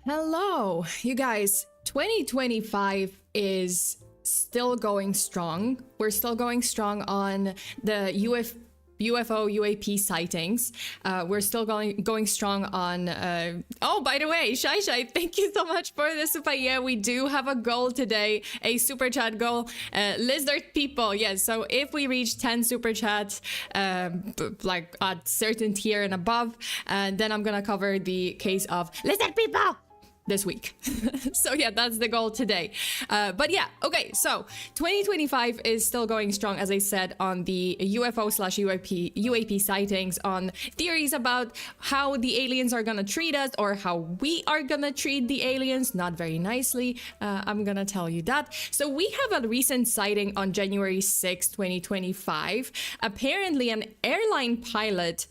Hello, you guys. 2025 is still going strong. We're still going strong on the UFO UAP sightings. We're still going strong on oh, by the way, Shai, thank you so much for the super. Yeah, we do have a goal today, a super chat goal. Lizard people, yes. So if we reach 10 super chats, like at certain tier and above, then I'm gonna cover the case of lizard people this week. So yeah, that's the goal today. But yeah, okay, so 2025 is still going strong, as I said, on the UFO/UAP sightings, on theories about how the aliens are gonna treat us or how we are gonna treat the aliens, not very nicely. I'm gonna tell you that. So we have a recent sighting on January 6, 2025. Apparently an airline pilot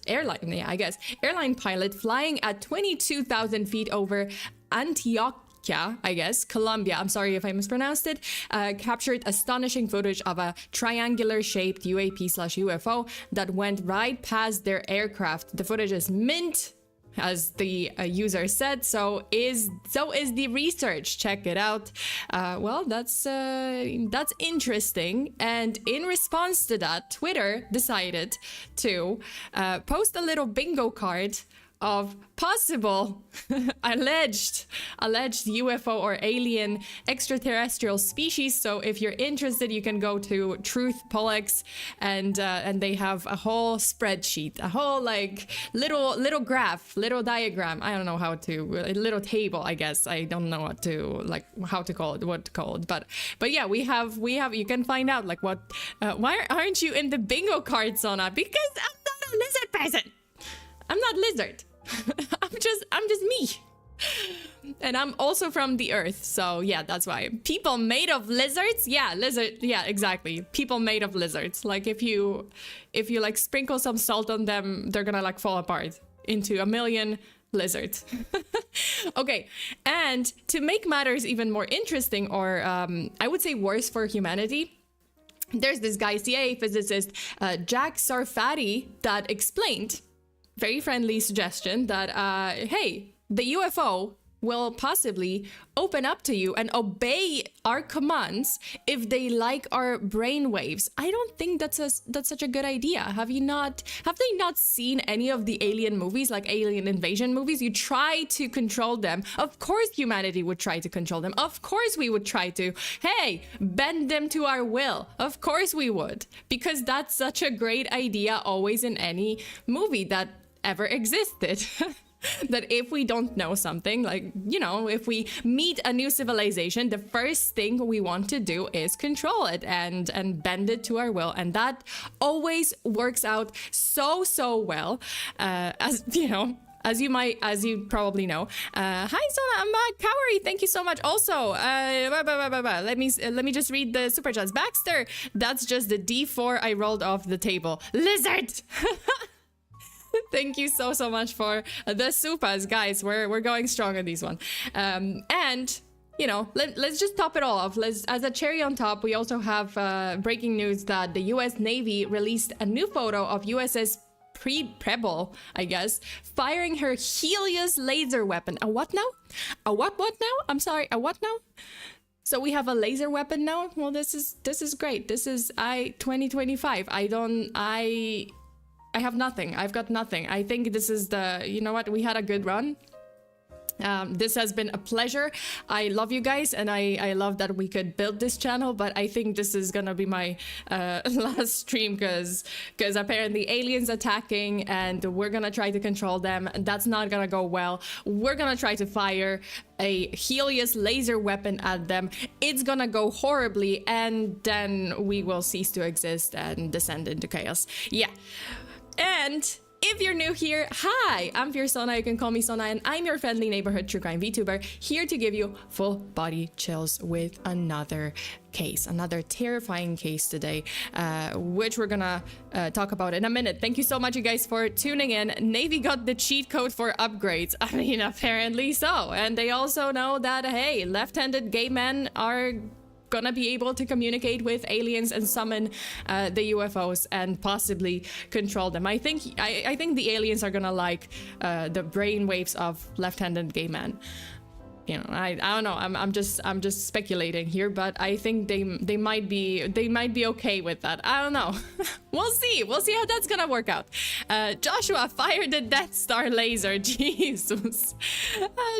flying at 22,000 feet over Antioquia, I guess, Colombia, I'm sorry if I mispronounced it, captured astonishing footage of a triangular-shaped UAP/UFO that went right past their aircraft. The footage is mint, as the user said, so is the research. Check it out. Well, that's interesting. And in response to that, Twitter decided to post a little bingo card of possible alleged UFO or alien extraterrestrial species. So if you're interested, you can go to Truth Polex, and they have a whole spreadsheet, a whole like little graph, little diagram. I don't know how to, a little table, I guess. I don't know what to call it, but yeah, we have you can find out like what why aren't you in the bingo card, Sona? Because I'm not a lizard person. I'm not lizard. I'm just me. And I'm also from the earth, so yeah, that's why. People made of lizards? Yeah, exactly. People made of lizards. Like if you like sprinkle some salt on them, they're gonna like fall apart into a million lizards. Okay, and to make matters even more interesting, or I would say worse for humanity, there's this guy, CIA physicist Jack Sarfati, that explained, very friendly suggestion, that hey, the UFO will possibly open up to you and obey our commands if they like our brainwaves. I don't think that's such a good idea. Have they not seen any of the alien movies, like alien invasion movies? You try to control them. Of course humanity would try to control them. Of course we would try to, hey, bend them to our will. Of course we would, because that's such a great idea always in any movie that ever existed. That if we don't know something, like, you know, if we meet a new civilization, the first thing we want to do is control it and bend it to our will. And that always works out so well, as you know. As you probably know. Hi Sona, I'm back. Kaori, thank you so much. Also, let me just read the super chats. Baxter, that's just the D4 I rolled off the table. Lizard. Thank you so much for the supas, guys. We're going strong on these one. And you know, let's just top it all off. As a cherry on top, we also have breaking news that the U.S. Navy released a new photo of USS Preble, I guess, firing her Helios laser weapon. A what now? A what now? I'm sorry, a what now? So we have a laser weapon now? Well, this is great. This is 2025. I have nothing. I've got nothing. I think this is you know what? We had a good run. This has been a pleasure. I love you guys, and I love that we could build this channel, but I think this is gonna be my last stream, because apparently aliens attacking and we're gonna try to control them. That's not gonna go well. We're gonna try to fire a Helios laser weapon at them. It's gonna go horribly, and then we will cease to exist and descend into chaos. Yeah. And if you're new here, hi, I'm FEARSONA, you can call me Sona, and I'm your friendly neighborhood true crime VTuber, here to give you full body chills with another case, another terrifying case today, which we're gonna talk about in a minute. Thank you so much, you guys, for tuning in. Navy got the cheat code for upgrades. I mean, apparently so. And they also know that, hey, left-handed gay men are gonna be able to communicate with aliens and summon the UFOs and possibly control them. I think the aliens are gonna like the brainwaves of left-handed gay men. you know, I don't know. I'm just speculating here, but I think they might be okay with that. I don't know. We'll see how that's gonna work out. Joshua, fire the Death Star laser. Jesus.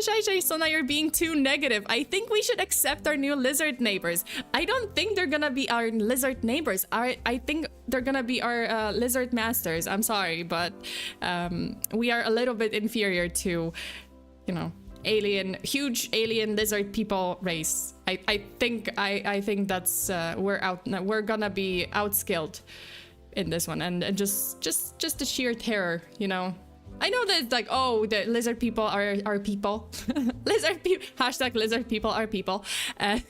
Shai, so now you're being too negative. I think we should accept our new lizard neighbors. I don't think they're gonna be our lizard neighbors. I think they're gonna be our lizard masters. I'm sorry, but we are a little bit inferior to, you know, huge alien lizard people race. I think that's we're gonna be outskilled in this one, and just the sheer terror, you know. I know that it's like, oh, the lizard people are people. Lizard people, hashtag lizard people are people. And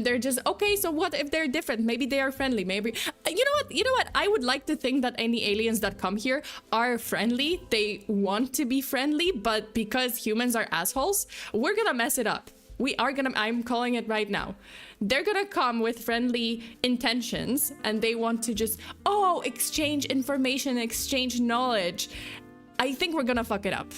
they're just, okay, so what if they're different? Maybe they are friendly. Maybe, you know what? I would like to think that any aliens that come here are friendly. They want to be friendly, but because humans are assholes, we're gonna mess it up. I'm calling it right now. They're gonna come with friendly intentions, and they want to just, exchange information, exchange knowledge. I think we're gonna fuck it up.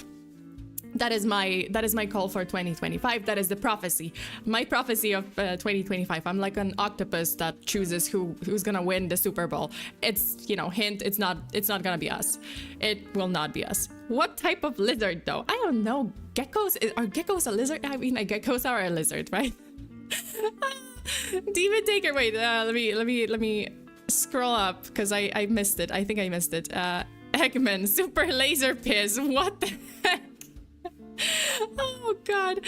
That is my call for 2025. That is the prophecy. My prophecy of 2025. I'm like an octopus that chooses who's gonna win the Super Bowl. It's, you know, hint, it's not gonna be us. It will not be us. What type of lizard though? I don't know. Geckos? Are geckos a lizard? I mean, geckos are a lizard, right? Demon Taker, wait, let me scroll up because I missed it. I think I missed it. Eggman, super laser piss. What the heck? Oh god,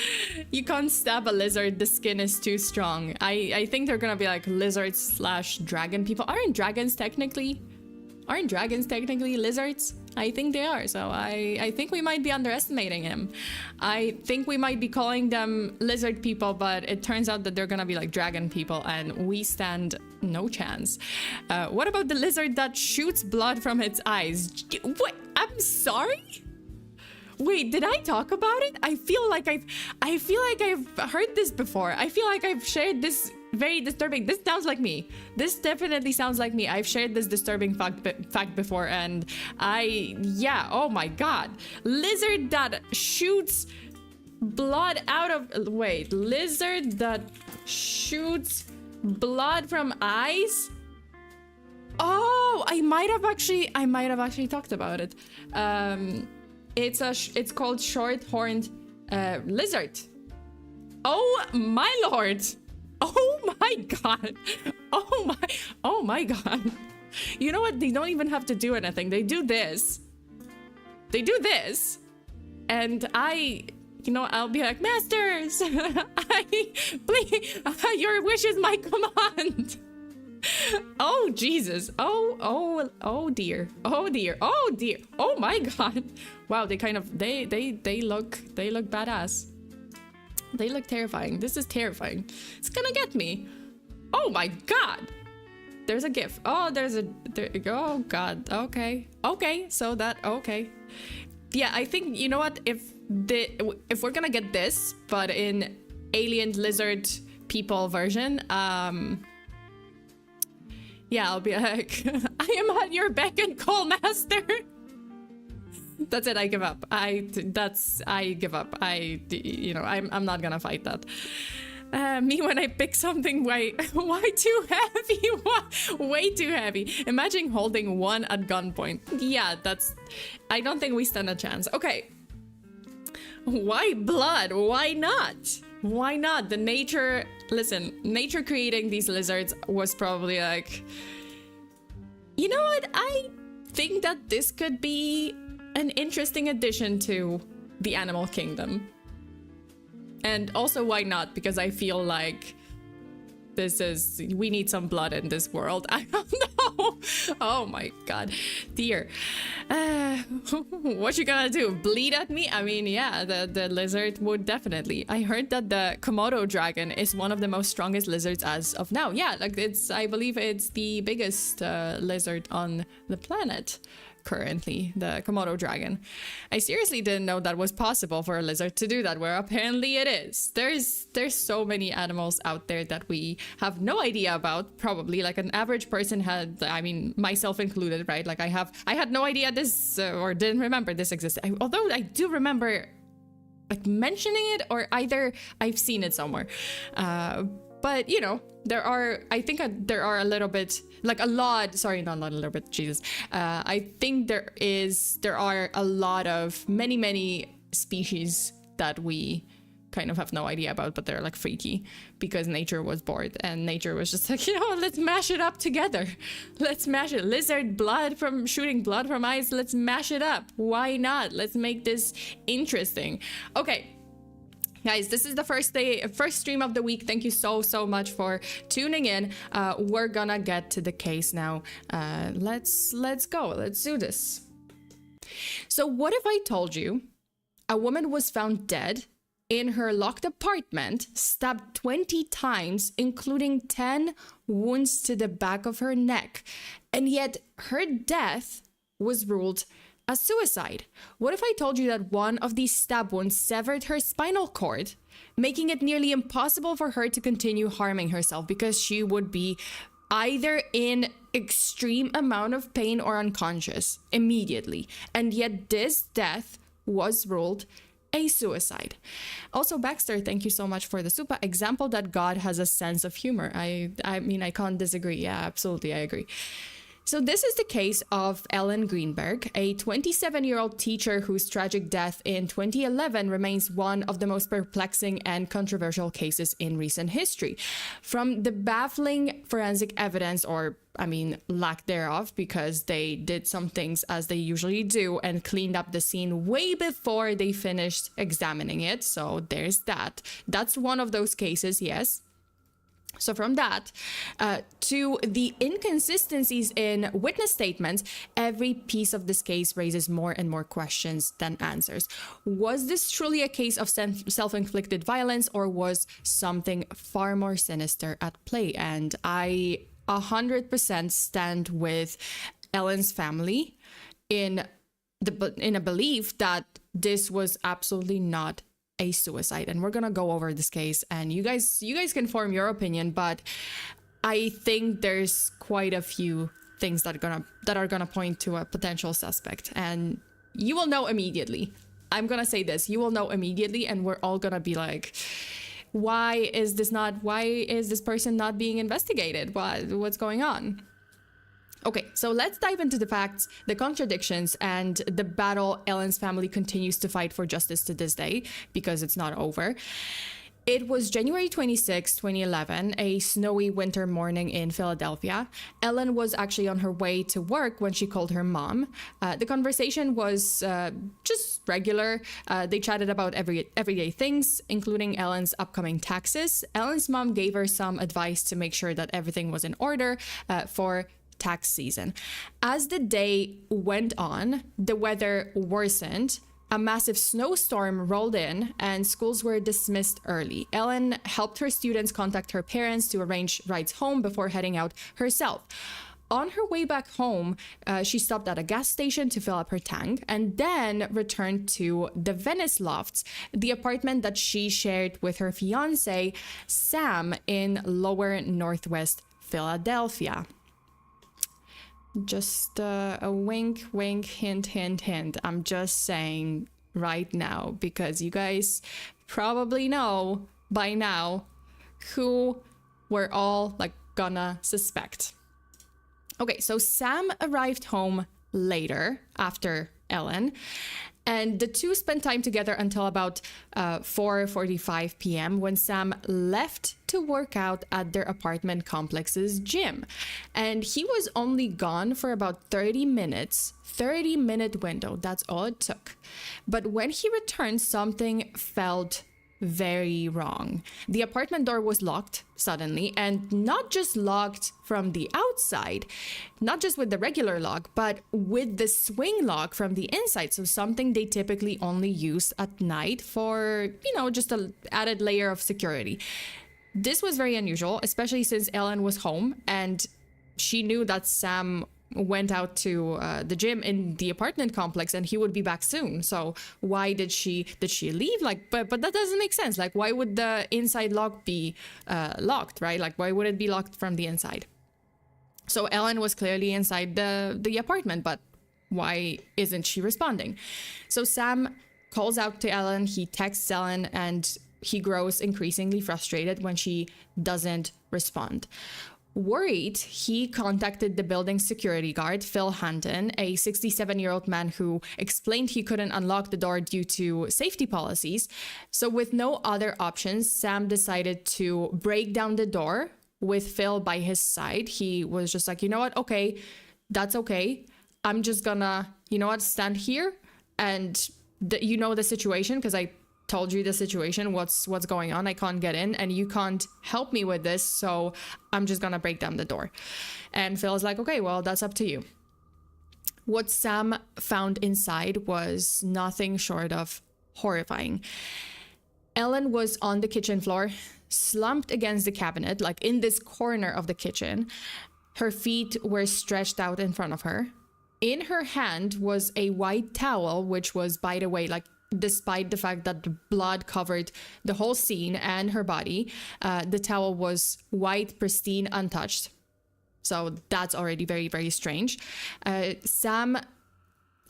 you can't stab a lizard, the skin is too strong. I think they're gonna be like lizards / dragon people. Aren't dragons technically lizards? I think they are, so I think we might be underestimating him. I think we might be calling them lizard people, but it turns out that they're gonna be like dragon people, and we stand no chance. What about the lizard that shoots blood from its eyes? What? I'm sorry? Wait, did I talk about it? I feel like I've heard this before. I feel like I've shared this very disturbing. This sounds like me. This definitely sounds like me. I've shared this disturbing fact before, and oh my god. Lizard that shoots blood out of, wait, lizard that shoots blood from eyes? Oh, I might have actually talked about it. It's called short-horned lizard. Oh my lord! Oh my god! Oh my god! You know what? They don't even have to do anything. They do this. And I'll be like, masters, please, your wish is my command. Oh Jesus! Oh dear! Oh my god! Wow, they kind of they look badass. They look terrifying. This is terrifying. It's gonna get me. Oh my god! There's a GIF. Oh, oh god. Okay. So that okay. Yeah, I think, you know what? If we're gonna get this, but in alien lizard people version, yeah, I'll be like, I am at your beck and call, master. That's it. I give up. I give up. I'm not gonna fight that. Me when I pick something why too heavy? Way too heavy. Imagine holding one at gunpoint. Yeah, I don't think we stand a chance. Okay. Why blood? Why not? Why not? Nature creating these lizards was probably like, you know what? I think that this could be an interesting addition to the animal kingdom. And also, why not? Because I feel like we need some blood in this world. I don't know. Oh my god. Dear. What you gonna do? Bleed at me? I mean, yeah, the lizard would definitely. I heard that the Komodo dragon is one of the most strongest lizards as of now. Yeah, like I believe it's the biggest lizard on the planet currently, the Komodo dragon. I seriously didn't know that was possible for a lizard to do that, where apparently it is. There's so many animals out there that we have no idea about, probably. Like an average person had, I mean, myself included, right? Like I had no idea this or didn't remember this existed. Although I do remember like mentioning it, or either I've seen it somewhere. But you know, there are a little bit, like a lot, sorry, not a little bit, Jesus. I think there are a lot of many species that we kind of have no idea about, but they're like freaky because nature was bored and nature was just like, you know, let's mash it up together. Let's mash it. Lizard blood from shooting blood from eyes. Let's mash it up. Why not? Let's make this interesting. Okay. Guys, this is the first stream of the week. Thank you so much for tuning in. We're gonna get to the case now. Let's go. Let's do this. So what if I told you a woman was found dead in her locked apartment, stabbed 20 times, including 10 wounds to the back of her neck, and yet her death was ruled a suicide? What if I told you that one of these stab wounds severed her spinal cord, making it nearly impossible for her to continue harming herself because she would be either in extreme amount of pain or unconscious immediately, and yet this death was ruled a suicide? Also, Baxter, thank you so much for the super example that God has a sense of humor. I mean, I can't disagree. Yeah, absolutely, I agree. So this is the case of Ellen Greenberg, a 27-year-old teacher whose tragic death in 2011 remains one of the most perplexing and controversial cases in recent history. From the baffling forensic evidence, or I mean, lack thereof, because they did some things as they usually do and cleaned up the scene way before they finished examining it. So there's that. That's one of those cases, yes. So from that to the inconsistencies in witness statements, every piece of this case raises more and more questions than answers. Was this truly a case of self-inflicted violence, or was something far more sinister at play? And I 100% stand with Ellen's family in a belief that this was absolutely not a suicide. And we're gonna go over this case, and you guys can form your opinion, but I think there's quite a few things that are gonna point to a potential suspect, and you will know immediately. I'm gonna say this, you will know immediately, and we're all gonna be like, why is this person not being investigated? What's going on? Okay, so let's dive into the facts, the contradictions, and the battle Ellen's family continues to fight for justice to this day, because it's not over. It was January 26, 2011, a snowy winter morning in Philadelphia. Ellen was actually on her way to work when she called her mom. The conversation was just regular. They chatted about everyday things, including Ellen's upcoming taxes. Ellen's mom gave her some advice to make sure that everything was in order for tax season. As the day went on, the weather worsened. A massive snowstorm rolled in and schools were dismissed early. Ellen helped her students contact her parents to arrange rides home before heading out herself. On her way back home, she stopped at a gas station to fill up her tank and then returned to the Venice Lofts, the apartment that she shared with her fiance, Sam, in lower northwest Philadelphia. Just a wink, wink, hint, hint, hint. I'm just saying right now, because you guys probably know by now who we're all like gonna suspect. Okay, so Sam arrived home later after Ellen, and the two spent time together until about 4:45 p.m. when Sam left to work out at their apartment complex's gym. And he was only gone for about 30 minutes, 30-minute window. That's all it took. But when he returned, something felt very wrong. The apartment door was locked suddenly, and not just locked from the outside, not just with the regular lock, but with the swing lock from the inside. So something they typically only use at night for, just an added layer of security. This was very unusual, especially since Ellen was home and she knew that Sam went out to the gym in the apartment complex and he would be back soon. So why did she leave? But that doesn't make sense. Like, why would the inside lock be locked, right? Like, why would it be locked from the inside? So Ellen was clearly inside the apartment, but why isn't she responding? So Sam calls out to Ellen, he texts Ellen, and he grows increasingly frustrated when she doesn't respond. Worried, he contacted the building security guard, Phil Hanton, a 67-year-old man who explained he couldn't unlock the door due to safety policies. So with no other options, Sam decided to break down the door with Phil by his side. He was just like, you know what? Okay, that's okay. I'm just gonna, you know what, stand here and you know the situation, because I told you the situation, what's going on. I can't get in and you can't help me with this, so I'm just gonna break down the door. And Phil's like, okay, well, that's up to you. What Sam found inside was nothing short of horrifying. Ellen was on the kitchen floor, slumped against the cabinet, like in this corner of the kitchen. Her feet were stretched out in front of her. In her hand was a white towel, which was, by the way, like, despite the fact that the blood covered the whole scene and her body, the towel was white, pristine, untouched. So that's already very, very strange. Sam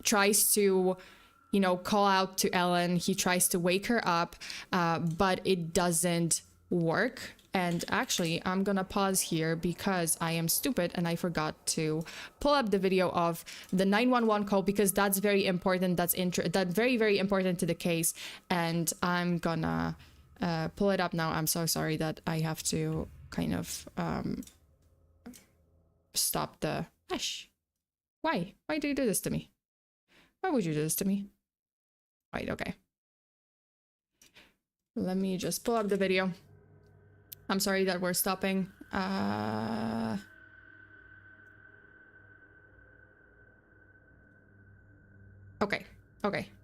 tries to, you know, call out to Ellen. He tries to wake her up, but it doesn't work. And actually, I'm gonna pause here because I am stupid and I forgot to pull up the video of the 911 call, because that's very important. That's very, very important to the case. And I'm gonna pull it up now. I'm so sorry that I have to kind of stop the... Ash, why? Why do you do this to me? Why would you do this to me? Right, okay. Let me just pull up the video. I'm sorry that we're stopping. Okay.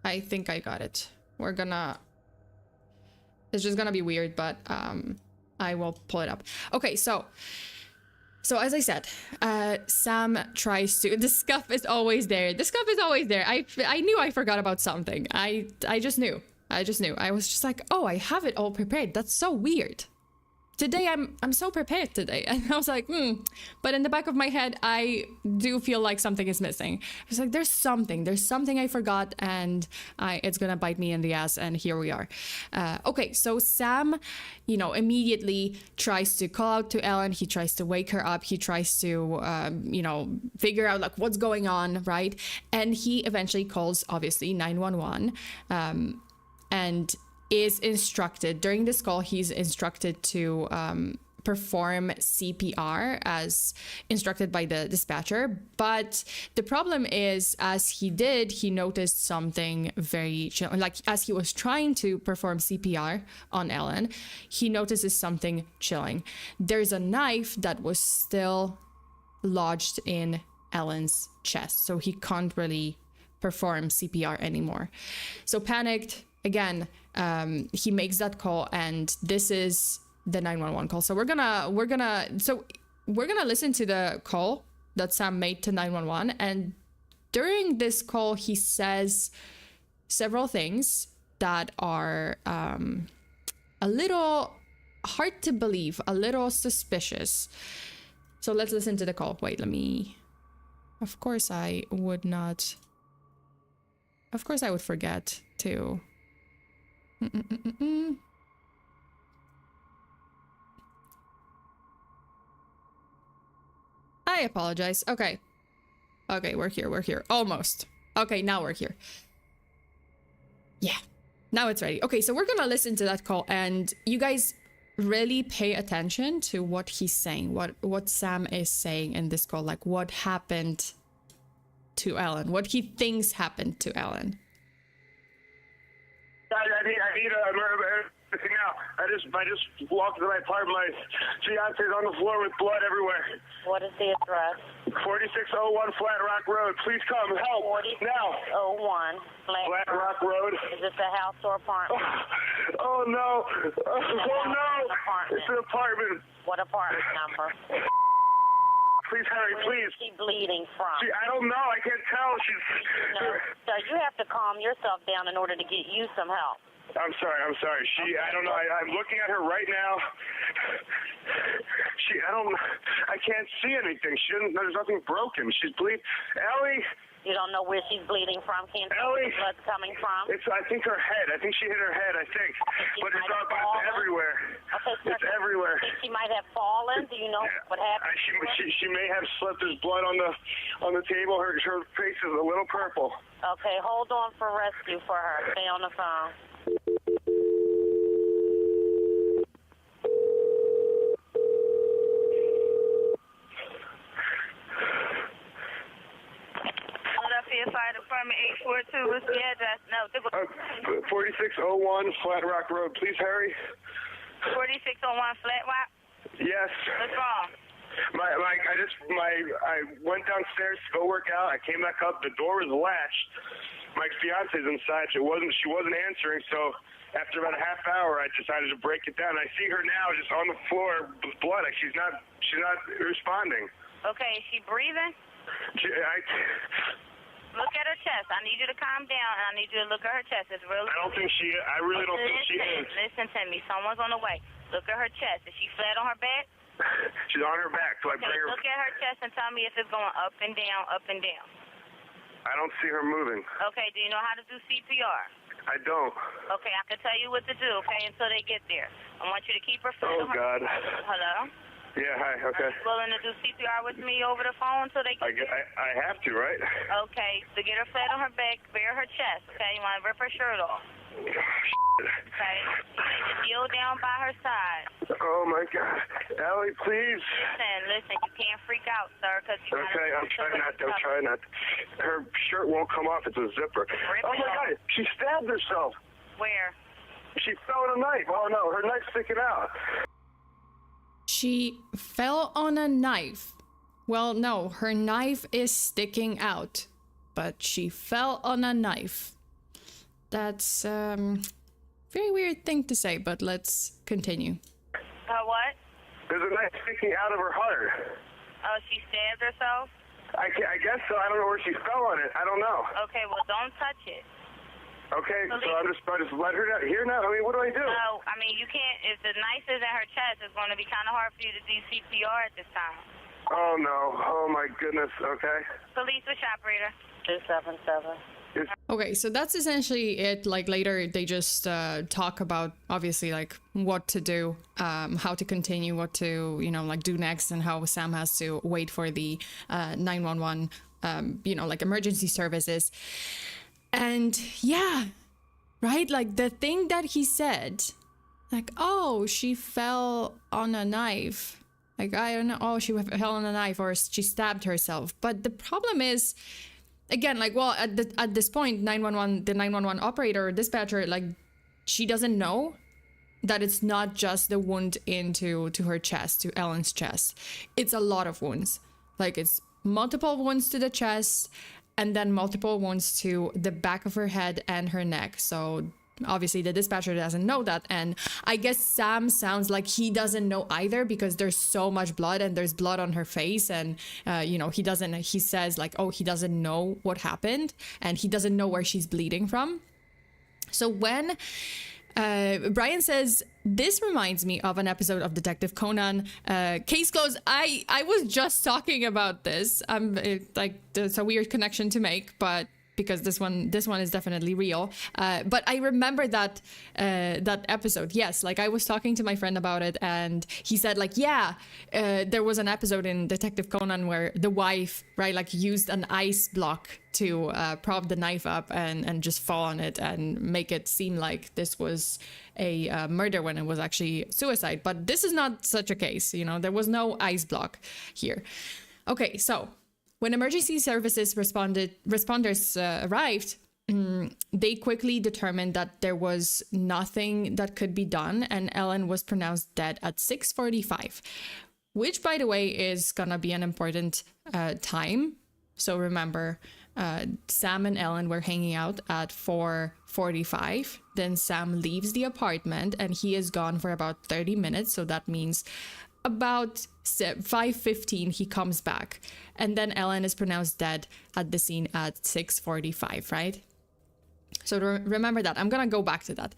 I think I got it. We're gonna... It's just gonna be weird, but I will pull it up. Okay, so as I said, Sam tries to... The scuff is always there. The scuff is always there. I knew I forgot about something. I just knew. I was just like, oh, I have it all prepared. That's so weird. Today I'm so prepared today. And I was like, but in the back of my head, I do feel like something is missing. I was like, there's something I forgot, and it's gonna bite me in the ass, and here we are. Okay, so Sam, you know, immediately tries to call out to Ellen. He tries to wake her up. He tries to, you know, figure out like what's going on, right? And he eventually calls, obviously, 911, and is instructed, during this call, he's instructed to perform CPR as instructed by the dispatcher. But the problem is, as he did, he noticed something very chilling. Like, as he was trying to perform CPR on Ellen, he notices something chilling. There's a knife that was still lodged in Ellen's chest, so he can't really perform CPR anymore. So panicked, again, he makes that call, and this is the 911 call. So we're gonna listen to the call that Sam made to 911, and during this call he says several things that are a little hard to believe, a little suspicious. So let's listen to the call. Wait, let me... Of course I would forget to... I apologize. Okay, we're here. Almost. Okay, now we're here. Yeah, now it's ready. Okay, so we're gonna listen to that call, and you guys really pay attention to what he's saying, what Sam is saying in this call, like what happened to Ellen, what he thinks happened to Ellen. I need now. I just walked to my apartment. My fiance's on the floor with blood everywhere. What is the address? 4601 Flat Rock Road. Please come help now. 4601 Flat Rock Road. Is this a house or apartment? Oh no! Oh no! It's an apartment. What apartment number? Please hurry, please. Where is she bleeding from? I don't know. I can't tell. No, so you have to calm yourself down in order to get you some help. I'm sorry. I don't know. I'm looking at her right now. I can't see anything. There's nothing broken. She's bleeding. Ellie! You don't know where she's bleeding from? Can't tell Ellie! where the blood's coming from? I think her head. I think she hit her head, I think. But it's everywhere. Okay, so it's everywhere. Think she might have fallen? Do you know what happened? She may have slipped. There's blood on the table. Her face is a little purple. Okay, hold on for rescue for her. Stay on the phone. Fire Department 842. What's the address? No, 4601 Flat Rock Road. Please hurry. 4601 Flat Rock. Yes. What's wrong? I went downstairs to go work out. I came back up. The door was latched. My fiance's inside. She wasn't answering. So after about a half hour, I decided to break it down. I see her now just on the floor with blood. She's not responding. Okay, is she breathing? Look at her chest. I need you to calm down, and I need you to look at her chest. It's really. I really don't think she is. Listen to me. Someone's on the way. Look at her chest. Is she flat on her back? She's on her back. So okay, look at her chest and tell me if it's going up and down, up and down. I don't see her moving. Okay, do you know how to do CPR? I don't. Okay, I can tell you what to do, okay, until they get there. I want you to keep her flat on her. God. Hello? Yeah, hi, okay. Are you willing to do CPR with me over the phone until they get there? I have to, right? Okay, so get her flat on her back, bare her chest, okay? You want to rip her shirt off. Okay, you need to kneel down by her side. Oh, my God. Ellie, please. Listen, you can't freak out, sir, because you okay, I'm trying not to. Her shirt won't come off. It's a zipper. Oh, my God. She stabbed herself. Where? She fell on a knife. Oh, no, her knife's sticking out. She fell on a knife. Well, no, her knife is sticking out, but she fell on a knife. That's very weird thing to say, but let's continue. What? There's a knife sticking out of her heart. Oh, she stabbed herself? I guess so. I don't know where she fell on it. I don't know. Okay, well, don't touch it. Okay, so I just let her down here now. I mean, what do I do? No, I mean, you can't. If the knife is in her chest, it's going to be kind of hard for you to do CPR at this time. Oh, no. Oh, my goodness. Okay. Police, which operator? 277. Okay, so that's essentially it. Like later they just talk about obviously like what to do, how to continue, what to, like do next, and how Sam has to wait for the 911, like emergency services. And yeah, right? Like the thing that he said, like, oh, she fell on a knife. Like, I don't know. Oh, she fell on a knife or she stabbed herself. But the problem is, again, like, well, at this point, the 911 operator or dispatcher, like, she doesn't know that it's not just the wound to her chest, to Ellen's chest. It's a lot of wounds. Like, it's multiple wounds to the chest and then multiple wounds to the back of her head and her neck. So obviously the dispatcher doesn't know that. And I guess Sam sounds like he doesn't know either because there's so much blood and there's blood on her face. And, he says like, oh, he doesn't know what happened and he doesn't know where she's bleeding from. So when Brian says, this reminds me of an episode of Detective Conan, Case Closed. I was just talking about this. It's a weird connection to make, but because this one is definitely real. But I remember that episode. Yes, like I was talking to my friend about it and he said like, yeah, there was an episode in Detective Conan where the wife, right, like used an ice block to prop the knife up and just fall on it and make it seem like this was a murder when it was actually suicide. But this is not such a case, there was no ice block here. Okay, so when emergency services responders arrived, they quickly determined that there was nothing that could be done, and Ellen was pronounced dead at 6:45, which, by the way, is gonna be an important time. So remember, Sam and Ellen were hanging out at 4:45. Then Sam leaves the apartment, and he is gone for about 30 minutes. So that means about 5:15 he comes back, and then Ellen is pronounced dead at the scene at 6:45, right? So remember that. I'm gonna go back to that.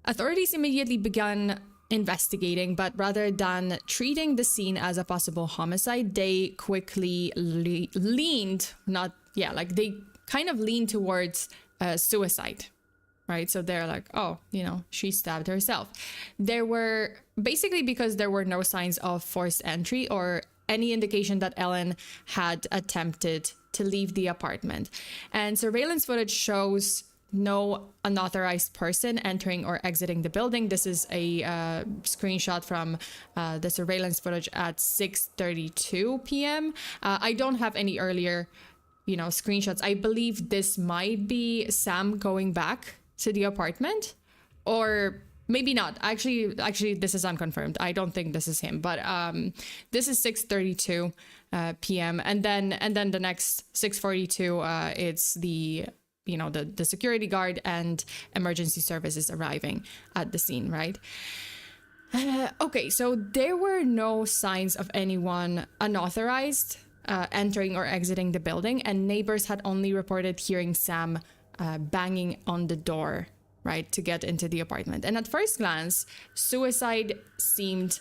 Authorities immediately began investigating, but rather than treating the scene as a possible homicide, they quickly leaned towards suicide, right? So they're like, oh, she stabbed herself. Because there were no signs of forced entry or any indication that Ellen had attempted to leave the apartment. And surveillance footage shows no unauthorized person entering or exiting the building. This is a screenshot from the surveillance footage at 6:32 p.m. I don't have any earlier, screenshots. I believe this might be Sam going back to the apartment, or maybe not. Actually, this is unconfirmed. I don't think this is him, but this is 6:32 p.m. And then the next 6:42, it's the security guard and emergency services arriving at the scene, right? Okay, so there were no signs of anyone unauthorized entering or exiting the building, and neighbors had only reported hearing Sam banging on the door, right, to get into the apartment. And at first glance, suicide seemed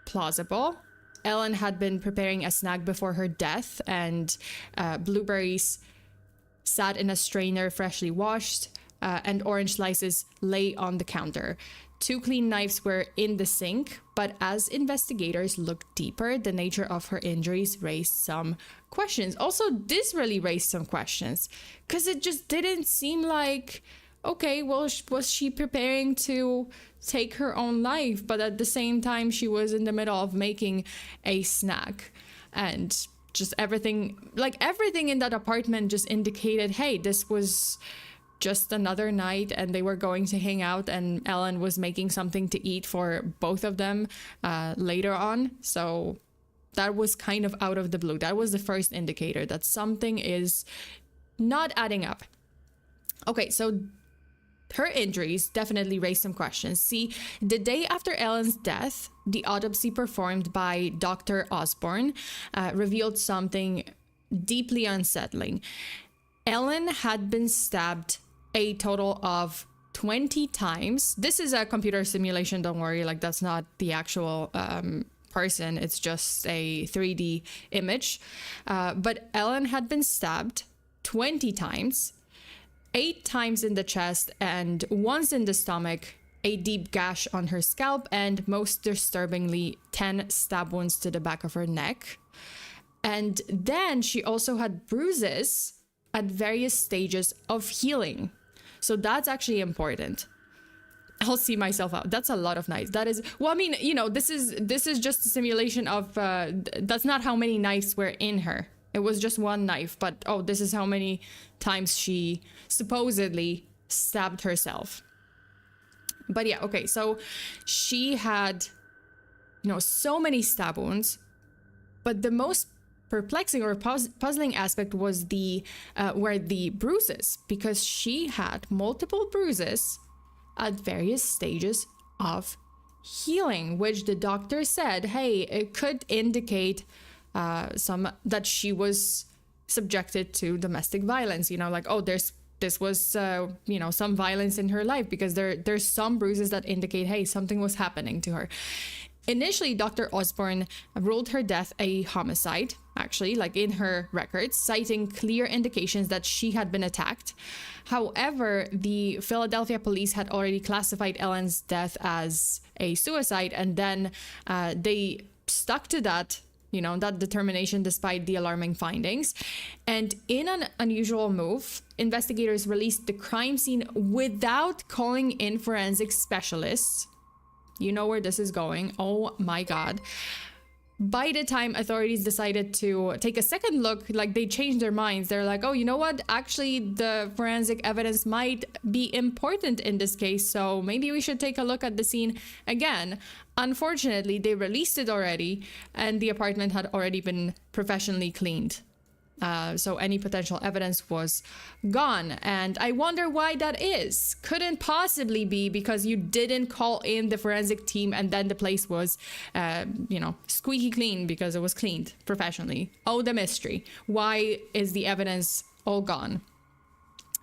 plausible. Ellen had been preparing a snack before her death, and blueberries sat in a strainer freshly washed, and orange slices lay on the counter. 2 clean knives were in the sink, but as investigators looked deeper, the nature of her injuries raised some questions. Also, this really raised some questions, because it just didn't seem like, okay, well, was she preparing to take her own life, but at the same time she was in the middle of making a snack, and just everything in that apartment just indicated, hey, this was just another night and they were going to hang out, and Ellen was making something to eat for both of them later on. So that was kind of out of the blue. That was the first indicator that something is not adding up. Okay, so her injuries definitely raised some questions. See, the day after Ellen's death, the autopsy performed by Dr. Osborne revealed something deeply unsettling. Ellen had been stabbed a total of 20 times. This is a computer simulation, don't worry, that's not the actual person, it's just a 3D image. But Ellen had been stabbed 20 times. 8 times in the chest and once in the stomach, a deep gash on her scalp, and most disturbingly, 10 stab wounds to the back of her neck. And then she also had bruises at various stages of healing. So that's actually important. I'll see myself out. That's a lot of knives. That is, well, I mean, this is just a simulation of, that's not how many knives were in her. It was just one knife, but this is how many times she supposedly stabbed herself. But yeah, okay, so she had, so many stab wounds, but the most perplexing or puzzling aspect was were the bruises, because she had multiple bruises at various stages of healing, which the doctor said, hey, it could indicate that she was subjected to domestic violence, this was some violence in her life, because there's some bruises that indicate, hey, something was happening to her. Initially, Dr. Osborne ruled her death a homicide, actually, in her records, citing clear indications that she had been attacked. However, the Philadelphia police had already classified Ellen's death as a suicide, and then they stuck to that determination despite the alarming findings. And in an unusual move, investigators released the crime scene without calling in forensic specialists. You know where this is going. Oh my God. By the time authorities decided to take a second look, they changed their minds. They're like, oh, you know what? Actually, the forensic evidence might be important in this case, so maybe we should take a look at the scene again. Unfortunately, they released it already, and the apartment had already been professionally cleaned. So any potential evidence was gone. And I wonder why that is. Couldn't possibly be because you didn't call in the forensic team and then the place was, squeaky clean because it was cleaned professionally. Oh, the mystery. Why is the evidence all gone?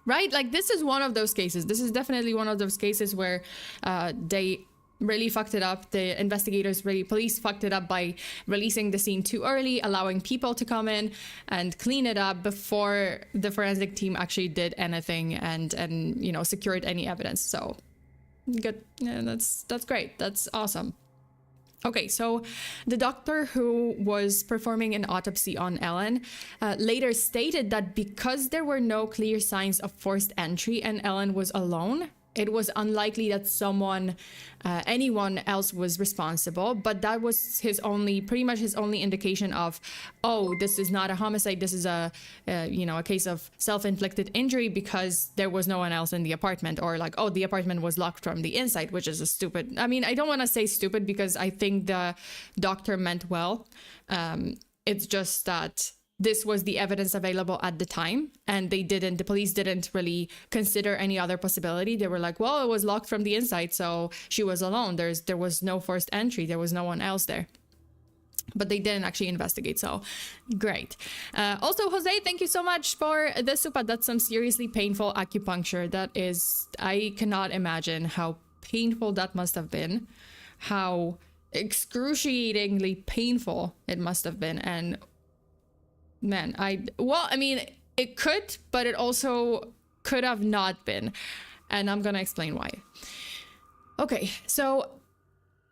Right? Like, this is one of those cases. This is definitely one of those cases where they really fucked it up. The investigators, police fucked it up by releasing the scene too early, allowing people to come in and clean it up before the forensic team actually did anything and you know, secured any evidence. So good. Yeah, that's great. That's awesome. Okay, so the doctor who was performing an autopsy on Ellen later stated that because there were no clear signs of forced entry and Ellen was alone, it was unlikely that anyone else was responsible, but that was pretty much his only indication of, oh, this is not a homicide. This is a case of self-inflicted injury because there was no one else in the apartment, or like, oh, the apartment was locked from the inside, which is I don't want to say stupid because I think the doctor meant well. It's just that this was the evidence available at the time, and the police didn't really consider any other possibility. They were like, well, it was locked from the inside, so she was alone. There was no forced entry. There was no one else there. But they didn't actually investigate, so great. Also, Jose, thank you so much for the super. That's some seriously painful acupuncture. I cannot imagine how painful that must have been, how excruciatingly painful it must have been, and man, it could, but it also could have not been. And I'm gonna explain why. Okay, so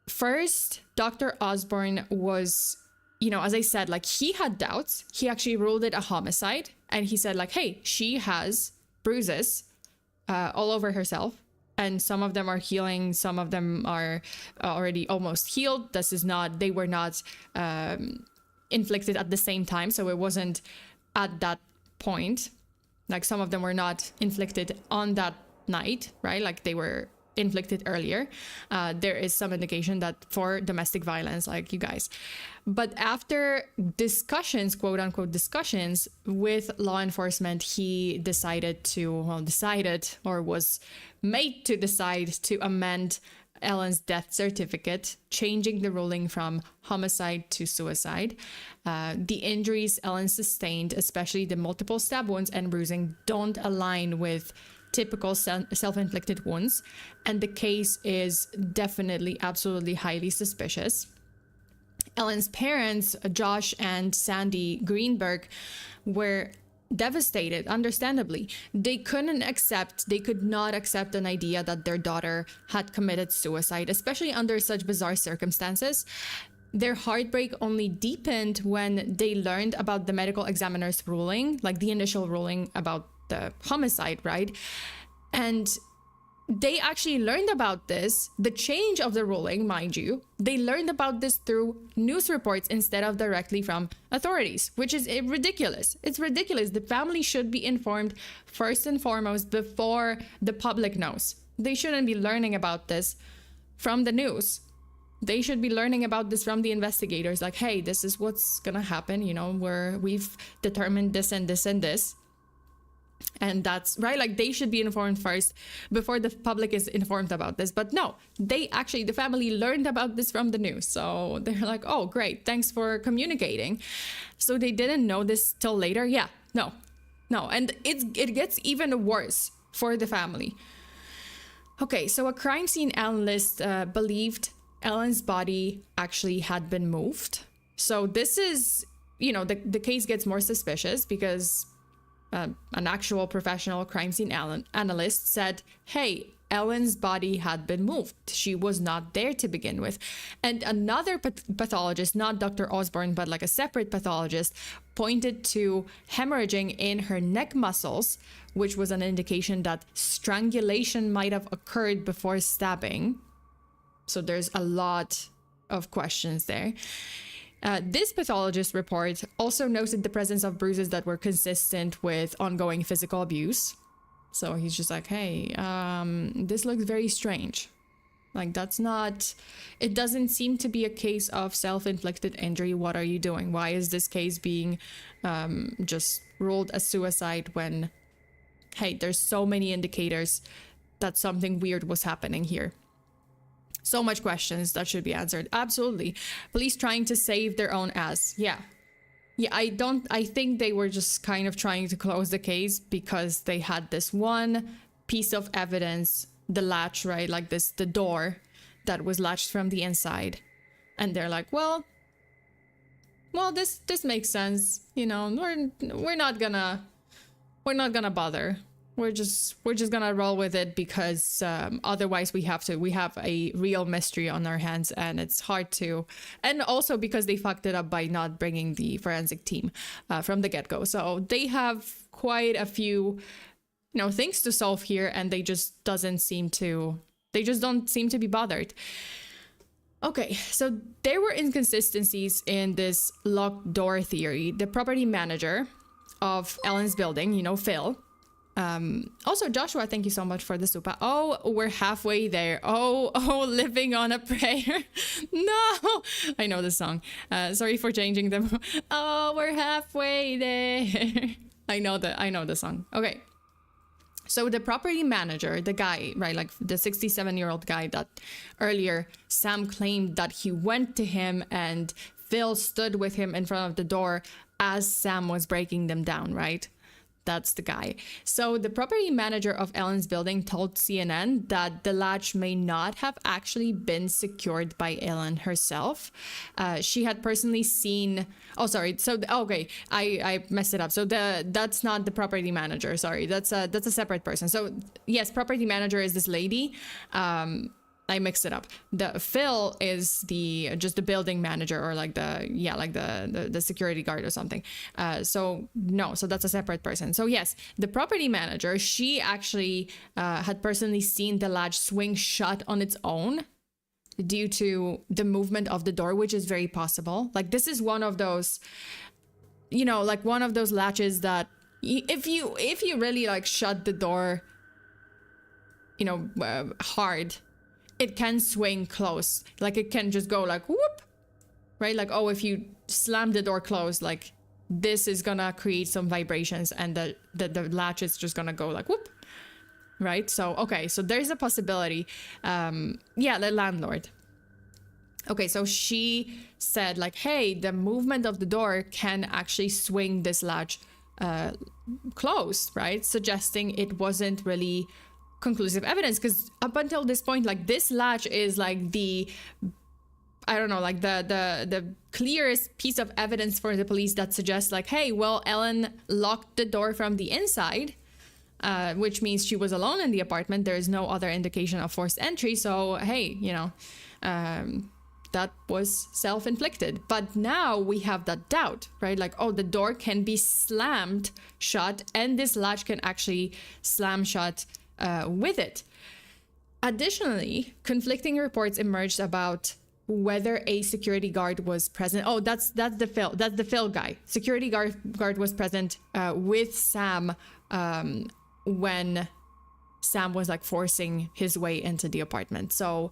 first, Dr. Osborne was, as I said, like, he had doubts. He actually ruled it a homicide. And he said, like, hey, she has bruises all over herself. And some of them are healing. Some of them are already almost healed. They were not inflicted at the same time, so it wasn't at that point. Like, some of them were not inflicted on that night, right? Like, they were inflicted earlier. There is some indication that for domestic violence, like you guys. But after discussions, quote unquote discussions with law enforcement, he was made to decide to amend Ellen's death certificate, changing the ruling from homicide to suicide. The injuries Ellen sustained, especially the multiple stab wounds and bruising, don't align with typical self-inflicted wounds, and the case is definitely, absolutely highly suspicious. Ellen's parents, Josh and Sandy Greenberg, were devastated, understandably. They could not accept an idea that their daughter had committed suicide, especially under such bizarre circumstances. Their heartbreak only deepened when they learned about the medical examiner's ruling, like the initial ruling about the homicide, right? And they actually learned about this, the change of the ruling, mind you. They learned about this through news reports instead of directly from authorities, which is ridiculous. It's ridiculous. The family should be informed first and foremost before the public knows. They shouldn't be learning about this from the news. They should be learning about this from the investigators. Like, hey, this is what's gonna happen. We've determined this and this and this. And that's right. Like, they should be informed first before the public is informed about this. But no, the family learned about this from the news. So they're like, oh, great. Thanks for communicating. So they didn't know this till later. Yeah, no. And it gets even worse for the family. Okay, so a crime scene analyst believed Ellen's body actually had been moved. So this is, the case gets more suspicious because an actual professional crime scene analyst said, hey, Ellen's body had been moved. She was not there to begin with. And another pathologist, not Dr. Osborne, but like a separate pathologist, pointed to hemorrhaging in her neck muscles, which was an indication that strangulation might have occurred before stabbing. So there's a lot of questions there. This pathologist report also noted the presence of bruises that were consistent with ongoing physical abuse. So he's just like, hey, this looks very strange. Like, it doesn't seem to be a case of self-inflicted injury. What are you doing? Why is this case being just ruled as suicide when, hey, there's so many indicators that something weird was happening here? So much questions that should be answered. Absolutely. Police trying to save their own ass. Yeah. Yeah, I think they were just kind of trying to close the case because they had this one piece of evidence, the latch, right? Like the door that was latched from the inside. And they're like, well, this makes sense. You know, we're not gonna bother. We're just gonna roll with it because otherwise we have a real mystery on our hands, and it's hard to, and also because they fucked it up by not bringing the forensic team from the get-go. So they have quite a few, things to solve here, and they just don't seem to be bothered. Okay, so there were inconsistencies in this locked door theory. The property manager of Ellen's building, Phil. Also, Joshua, thank you so much for the super. Oh, we're halfway there. Oh, living on a prayer. No, I know the song. Sorry for changing them. Oh, we're halfway there. I know the song. Okay. So the property manager, the guy, right, like the 67-year-old guy that earlier Sam claimed that he went to him and Phil stood with him in front of the door as Sam was breaking them down, right? That's the guy. So the property manager of Ellen's building told CNN that the latch may not have actually been secured by Ellen herself. She had personally seen... Oh, sorry. So, okay, I messed it up. So that's not the property manager. Sorry, that's a separate person. So yes, property manager is this lady. I mixed it up. The Phil is just the building manager, or like the security guard or something. So that's a separate person. So yes, the property manager, she actually had personally seen the latch swing shut on its own due to the movement of the door, which is very possible. Like this is one of those, like one of those latches that if you really like shut the door, hard, it can swing close. Like it can just go like whoop, right? Like, oh, if you slam the door closed, like this is gonna create some vibrations, and the latch is just gonna go like whoop, right? So, okay, so there's a possibility. The landlord. Okay, so she said like, hey, the movement of the door can actually swing this latch closed, right? Suggesting it wasn't really conclusive evidence, because up until this point, like this latch is like the clearest piece of evidence for the police that suggests like, hey, well, Ellen locked the door from the inside, which means she was alone in the apartment. There is no other indication of forced entry. So, hey, that was self-inflicted. But now we have that doubt, right? Like, oh, the door can be slammed shut, and this latch can actually slam shut with it. Additionally, conflicting reports emerged about whether a security guard was present. Oh, that's the Phil guy. Security guard was present with Sam when Sam was like forcing his way into the apartment. So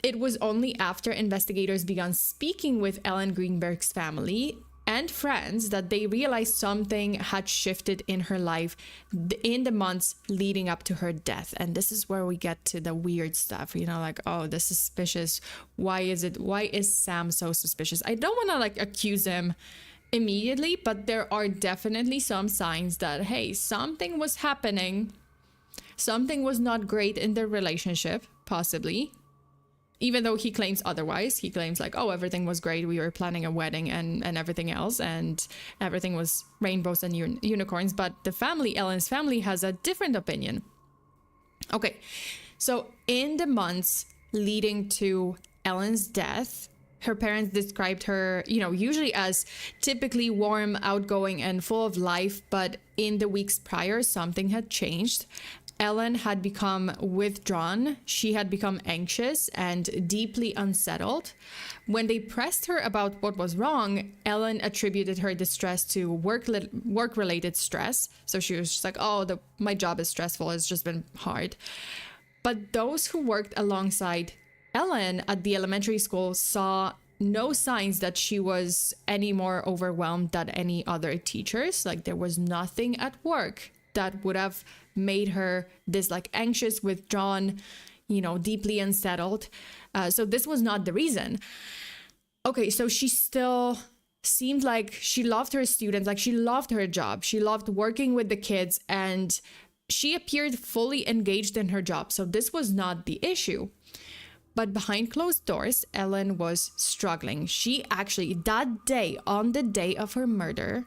it was only after investigators began speaking with Ellen Greenberg's family and friends that they realized something had shifted in her life in the months leading up to her death. And this is where we get to the weird stuff, like, oh, the suspicious. Why is Sam so suspicious? I don't want to like accuse him immediately, but there are definitely some signs that, hey, something was happening. Something was not great in their relationship, possibly. Even though he claims otherwise. He claims like, oh, everything was great. We were planning a wedding and everything else. And everything was rainbows and unicorns. But Ellen's family has a different opinion. Okay, so in the months leading to Ellen's death, her parents described her, usually as typically warm, outgoing, and full of life. But in the weeks prior, something had changed. Ellen had become withdrawn. She had become anxious and deeply unsettled. When they pressed her about what was wrong, Ellen attributed her distress to work-related stress. So she was just like, oh, my job is stressful. It's just been hard. But those who worked alongside Ellen at the elementary school saw no signs that she was any more overwhelmed than any other teachers. Like there was nothing at work that would have made her this like anxious, withdrawn, deeply unsettled. So this was not the reason. Okay, so she still seemed like she loved her students, like she loved her job, she loved working with the kids, and she appeared fully engaged in her job. So this was not the issue. But behind closed doors, Ellen was struggling. She actually, that day, on the day of her murder,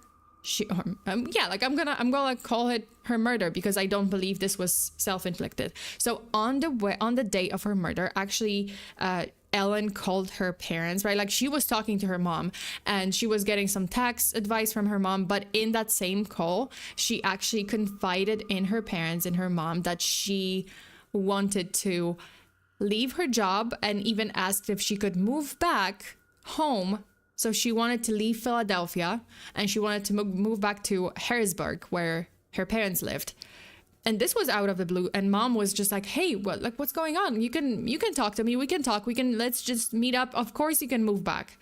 I'm gonna call it her murder because I don't believe this was self-inflicted. So on the day of her murder, actually, Ellen called her parents, right? Like she was talking to her mom and she was getting some tax advice from her mom. But in that same call, she actually confided in her parents and her mom that she wanted to leave her job and even asked if she could move back home. So she wanted to leave Philadelphia and she wanted to move back to Harrisburg where her parents lived. And this was out of the blue. And mom was just like, hey, what's going on? You can talk to me. We can talk. Let's just meet up. Of course you can move back.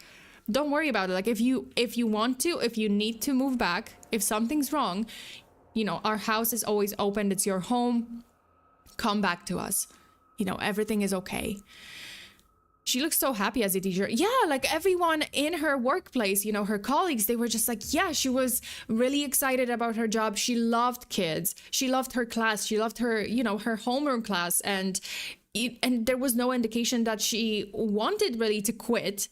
Don't worry about it. Like if you want to, if you need to move back, if something's wrong, our house is always open. It's your home. Come back to us. Everything is okay. She looks so happy as a teacher. Yeah, like everyone in her workplace, her colleagues, they were just like, yeah, she was really excited about her job. She loved kids. She loved her class. She loved her, her homeroom class. And there was no indication that she wanted really to quit.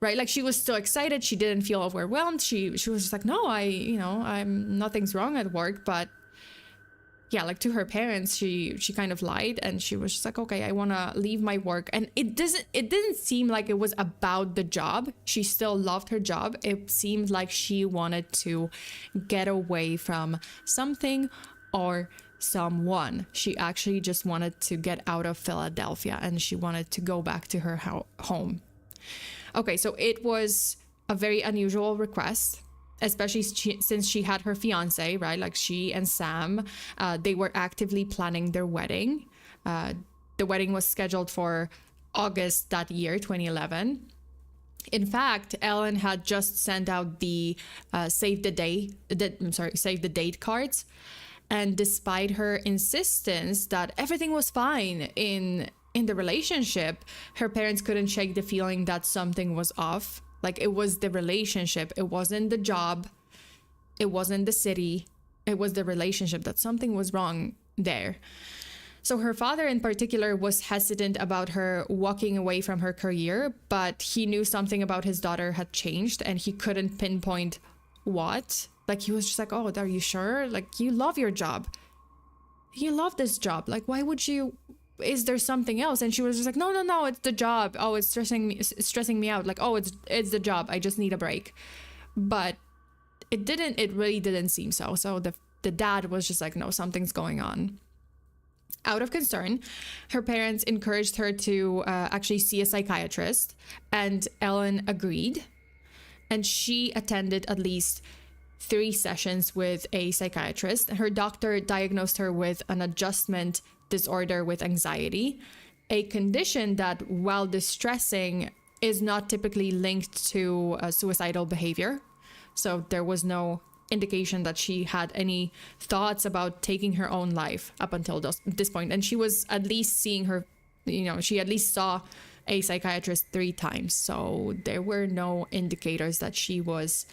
Right? Like she was still excited. She didn't feel overwhelmed. She was just like, no, I'm nothing's wrong at work, but yeah, like to her parents, she kind of lied and she was just like, okay, I want to leave my work. And it didn't seem like it was about the job. She still loved her job. It seemed like she wanted to get away from something or someone. She actually just wanted to get out of Philadelphia and she wanted to go back to her home. Okay, so it was a very unusual request, especially since she had her fiance, right? Like she and Sam, they were actively planning their wedding. The wedding was scheduled for August that year, 2011. In fact, Ellen had just sent out the save the date cards. And despite her insistence that everything was fine in the relationship, her parents couldn't shake the feeling that something was off. Like it was the relationship. It wasn't the job. It wasn't the city. It was the relationship, that something was wrong there. So her father in particular was hesitant about her walking away from her career, but he knew something about his daughter had changed and he couldn't pinpoint what. Like he was just like, oh, are you sure? Like you love your job. You love this job. Like why would you? Is there something else? And she was just like, no, it's the job. Oh, it's stressing me out. Like, oh, it's the job. I just need a break. But it really didn't seem so. So the dad was just like, no, something's going on. Out of concern, her parents encouraged her to actually see a psychiatrist, and Ellen agreed. And she attended at least 3 sessions with a psychiatrist. Her doctor diagnosed her with an adjustment disorder with anxiety, a condition that, while distressing, is not typically linked to suicidal behavior. So there was no indication that she had any thoughts about taking her own life up until this point. And she was at least seeing her, she at least saw a psychiatrist 3 times. So there were no indicators that she was,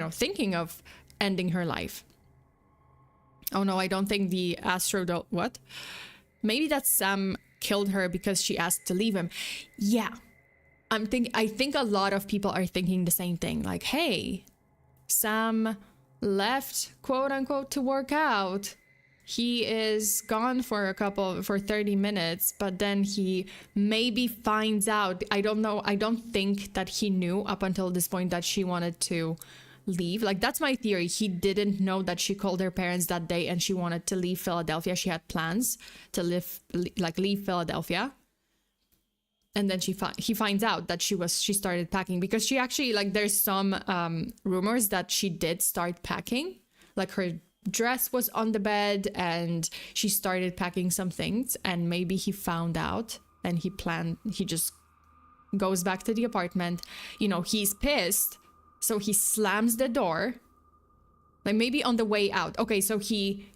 thinking of ending her life. Oh no, I don't think the what? Maybe that Sam killed her because she asked to leave him. Yeah. I think a lot of people are thinking the same thing. Like, hey, Sam left, quote unquote, to work out. He is gone for 30 minutes, but then he maybe finds out. I don't know. I don't think that he knew up until this point that she wanted to leave. Like, that's my theory. He didn't know that she called her parents that day and she wanted to leave Philadelphia. She had plans to leave Philadelphia. And then he finds out that she started packing, because she actually, like, there's some rumors that she did start packing. Like, her dress was on the bed and she started packing some things, and maybe he found out and he just goes back to the apartment. He's pissed. So he slams the door, like maybe on the way out. Okay, so he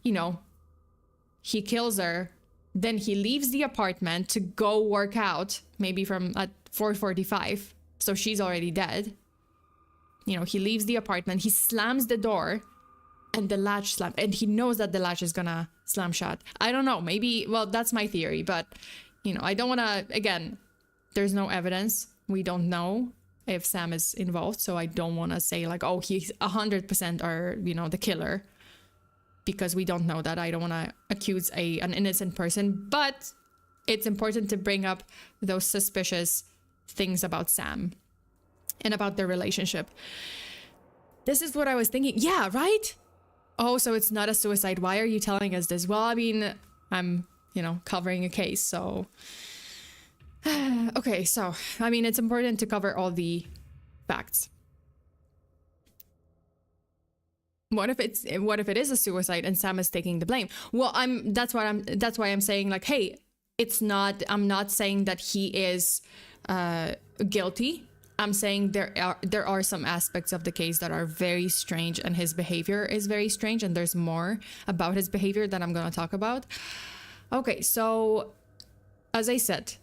kills her. Then he leaves the apartment to go work out, maybe from at 4:45. So she's already dead. he leaves the apartment, he slams the door, and the latch slam, and he knows that the latch is gonna slam shut. I don't know, maybe, well, that's my theory, but I don't want to, again, there's no evidence. We don't know if Sam is involved, so I don't want to say like, oh, he's 100% or the killer, because we don't know that. I don't want to accuse an innocent person, but it's important to bring up those suspicious things about Sam and about their relationship. This is what I was thinking. Yeah, right? Oh, so it's not a suicide. Why are you telling us this? Well, I mean, I'm, covering a case, so... Okay, so, I mean, it's important to cover all the facts. What if it is a suicide and Sam is taking the blame? Well, that's why I'm saying, like, hey, I'm not saying that he is guilty. I'm saying there are some aspects of the case that are very strange, and his behavior is very strange, and there's more about his behavior that I'm going to talk about. Okay, so as I said,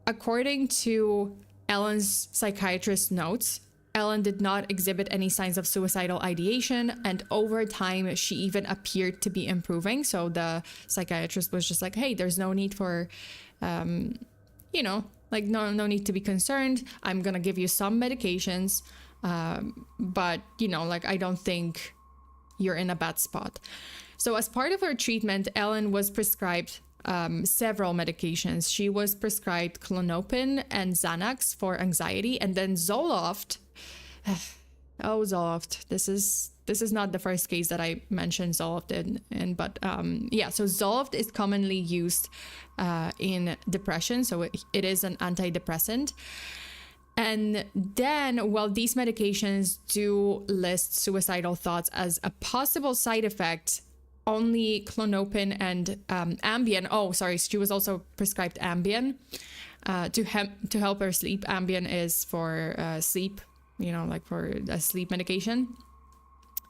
according to Ellen's psychiatrist notes, Ellen did not exhibit any signs of suicidal ideation, and over time she even appeared to be improving. So the psychiatrist was just like, hey, there's no need for like no need to be concerned. I'm gonna give you some medications, but like, I don't think you're in a bad spot. So as part of her treatment, Ellen was prescribed several medications. She was prescribed Klonopin and Xanax for anxiety, and then Zoloft. Oh, Zoloft. This is not the first case that I mentioned Zoloft in, but yeah. So Zoloft is commonly used in depression. So it is an antidepressant. And then, while these medications do list suicidal thoughts as a possible side effect, only Klonopin and Ambien. Oh, sorry, she was also prescribed Ambien to help her sleep. Ambien is for sleep, like for a sleep medication.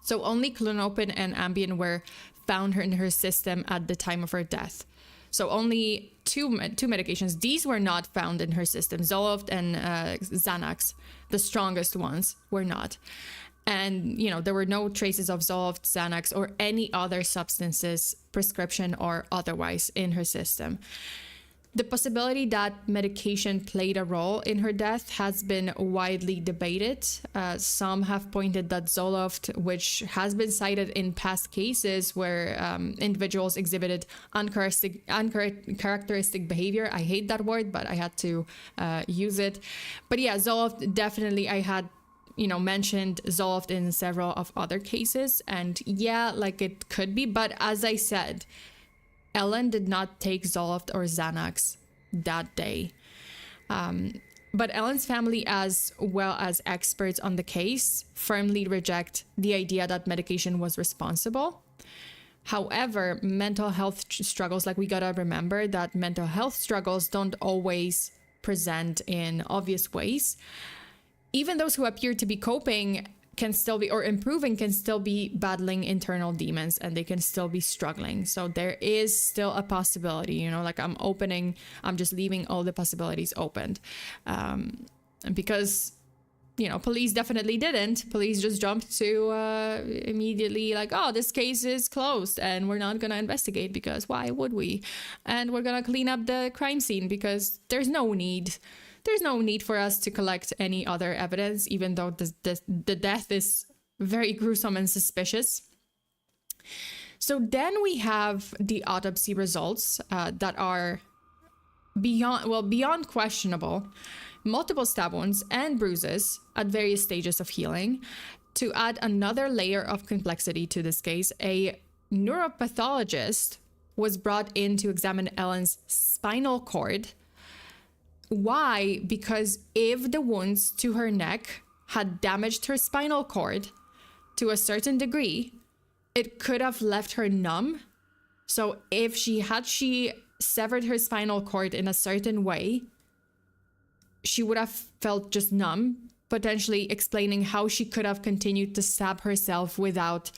So only Klonopin and Ambien were found in her system at the time of her death. So only two medications. These were not found in her system. Zoloft and Xanax, the strongest ones, were not. And, there were no traces of Zoloft, Xanax, or any other substances, prescription or otherwise, in her system. The possibility that medication played a role in her death has been widely debated. Some have pointed that Zoloft, which has been cited in past cases where individuals exhibited uncharacteristic behavior. I hate that word, but I had to use it. But yeah, Zoloft, definitely, I had mentioned Zoloft in several of other cases, and yeah, like, it could be, but as I said, Ellen did not take Zoloft or Xanax that day. But Ellen's family, as well as experts on the case, firmly reject the idea that medication was responsible. However, mental health struggles, like, we gotta remember that mental health struggles don't always present in obvious ways. Even those who appear to be coping can still be, or improving, can still be battling internal demons, and they can still be struggling. So there is still a possibility, like, I'm just leaving all the possibilities open. Because, police definitely didn't. Police just jumped to immediately like, oh, this case is closed and we're not going to investigate, because why would we? And we're going to clean up the crime scene because there's no need. There's no need for us to collect any other evidence, even though the death is very gruesome and suspicious. So then we have the autopsy results that are beyond questionable. Multiple stab wounds and bruises at various stages of healing. To add another layer of complexity to this case, a neuropathologist was brought in to examine Ellen's spinal cord. Why? Because if the wounds to her neck had damaged her spinal cord to a certain degree, it could have left her numb. So if she severed her spinal cord in a certain way, she would have felt just numb, potentially explaining how she could have continued to stab herself without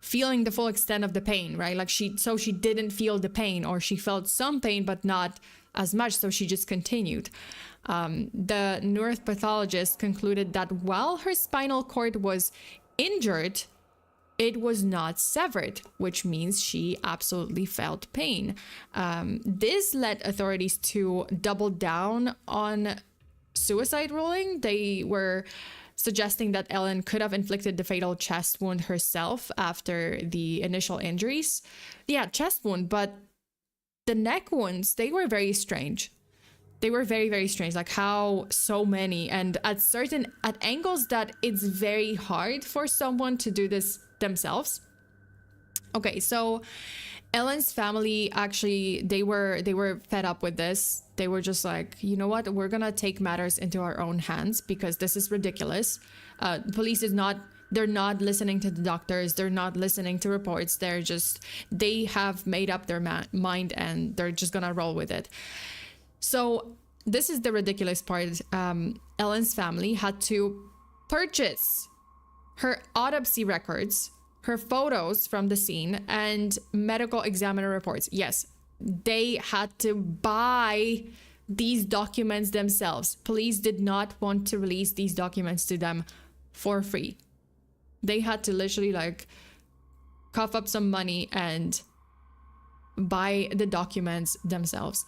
feeling the full extent of the pain, right? Like, she didn't feel the pain, or she felt some pain, but not as much, so she just continued. The neuropathologist concluded that while her spinal cord was injured, it was not severed, which means she absolutely felt pain. This led authorities to double down on suicide ruling. They were suggesting that Ellen could have inflicted the fatal chest wound herself after the initial injuries. Yeah, chest wound, but the neck wounds, they were very strange. They were very, very strange, like how so many, and at angles that it's very hard for someone to do this themselves. Okay, so Ellen's family actually, they were fed up with this. They were just like, you know what, we're gonna take matters into our own hands because this is ridiculous. Police they're not listening to the doctors, they're not listening to reports, they have made up their mind and they're just gonna roll with it. So this is the ridiculous part. Ellen's family had to purchase her autopsy records, her photos from the scene, and medical examiner reports. Yes, they had to buy these documents themselves. Police did not want to release these documents to them for free. They had to literally like cough up some money and buy the documents themselves.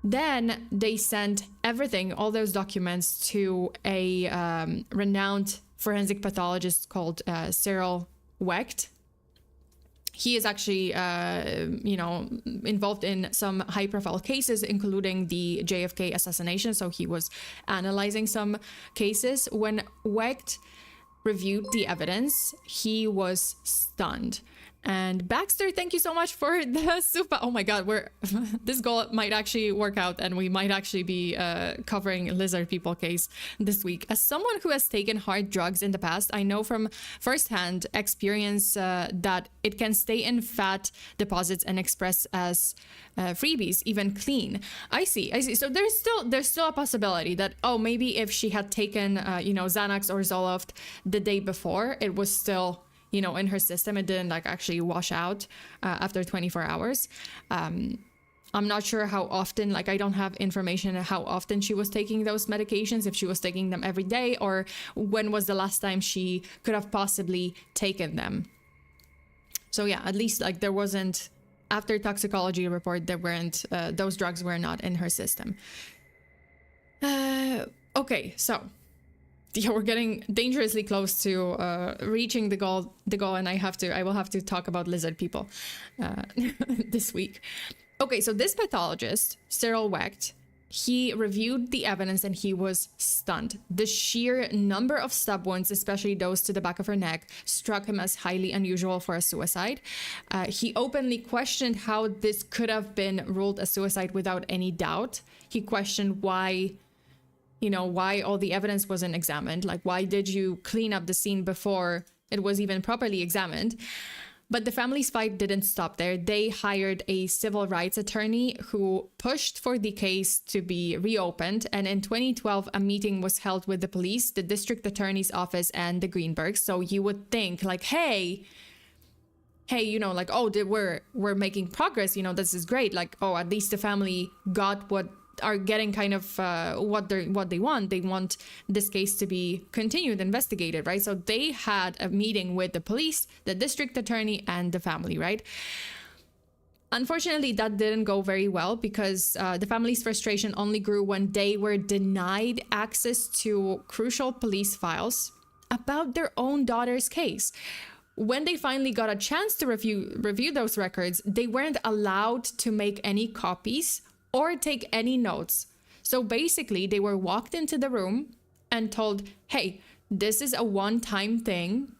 Then they sent everything, all those documents, to a renowned forensic pathologist called Cyril Wecht. He is actually, involved in some high-profile cases, including the JFK assassination. So he was analyzing some cases. When Wecht reviewed the evidence, he was stunned. And Baxter, thank you so much for the super. Oh my God, this goal might actually work out, and we might actually be covering lizard people case this week. As someone who has taken hard drugs in the past, I know from firsthand experience that it can stay in fat deposits and express as freebies, even clean. I see. So there's still a possibility that, oh, maybe if she had taken Xanax or Zoloft the day before, it was still in her system, it didn't like actually wash out after 24 hours. I'm not sure how often, like I don't have information on how often she was taking those medications, if she was taking them every day, or when was the last time she could have possibly taken them. So yeah, at least like there wasn't, after toxicology report, there weren't, those drugs were not in her system. Okay, so yeah, we're getting dangerously close to reaching the goal, and I will have to talk about lizard people this week. Okay, so this pathologist, Cyril Wecht, he reviewed the evidence and he was stunned. The sheer number of stab wounds, especially those to the back of her neck, struck him as highly unusual for a suicide. He openly questioned how this could have been ruled a suicide without any doubt. He questioned why all the evidence wasn't examined. Like, why did you clean up the scene before it was even properly examined? But the family's fight didn't stop there. They hired a civil rights attorney who pushed for the case to be reopened. And in 2012, a meeting was held with the police, the district attorney's office, and the Greenbergs. So you would think like, hey, like, oh, we're making progress. This is great. Like, oh, at least the family got are getting kind of what they want. They want this case to be continued, investigated, right? So they had a meeting with the police, the district attorney, and the family, right? Unfortunately, that didn't go very well because the family's frustration only grew when they were denied access to crucial police files about their own daughter's case. When they finally got a chance to review those records, they weren't allowed to make any copies or take any notes. So basically, they were walked into the room and told, hey, this is a one-time thing.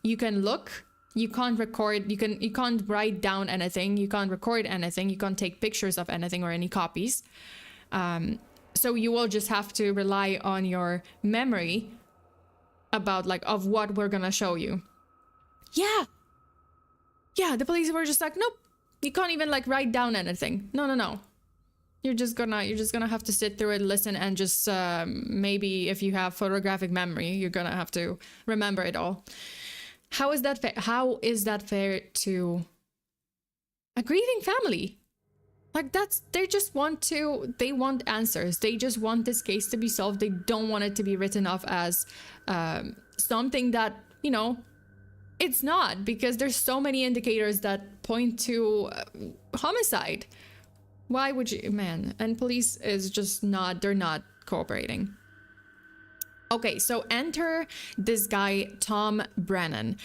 You can look, you can't record, you can't write down anything, you can't record anything, you can't take pictures of anything or any copies. So you will just have to rely on your memory of what we're gonna show you. Yeah, the police were just like, nope, you can't even write down anything. No. You're just gonna have to sit through it, listen, and just maybe if you have photographic memory, you're gonna have to remember it all. How is that fair? How is that fair to a grieving family? Like they want answers. They just want this case to be solved. They don't want it to be written off as something that, you know, it's not, because there's so many indicators that point to homicide. Why would you, man? And police is just not, they're not cooperating. Okay, so enter this guy, Tom Brennan.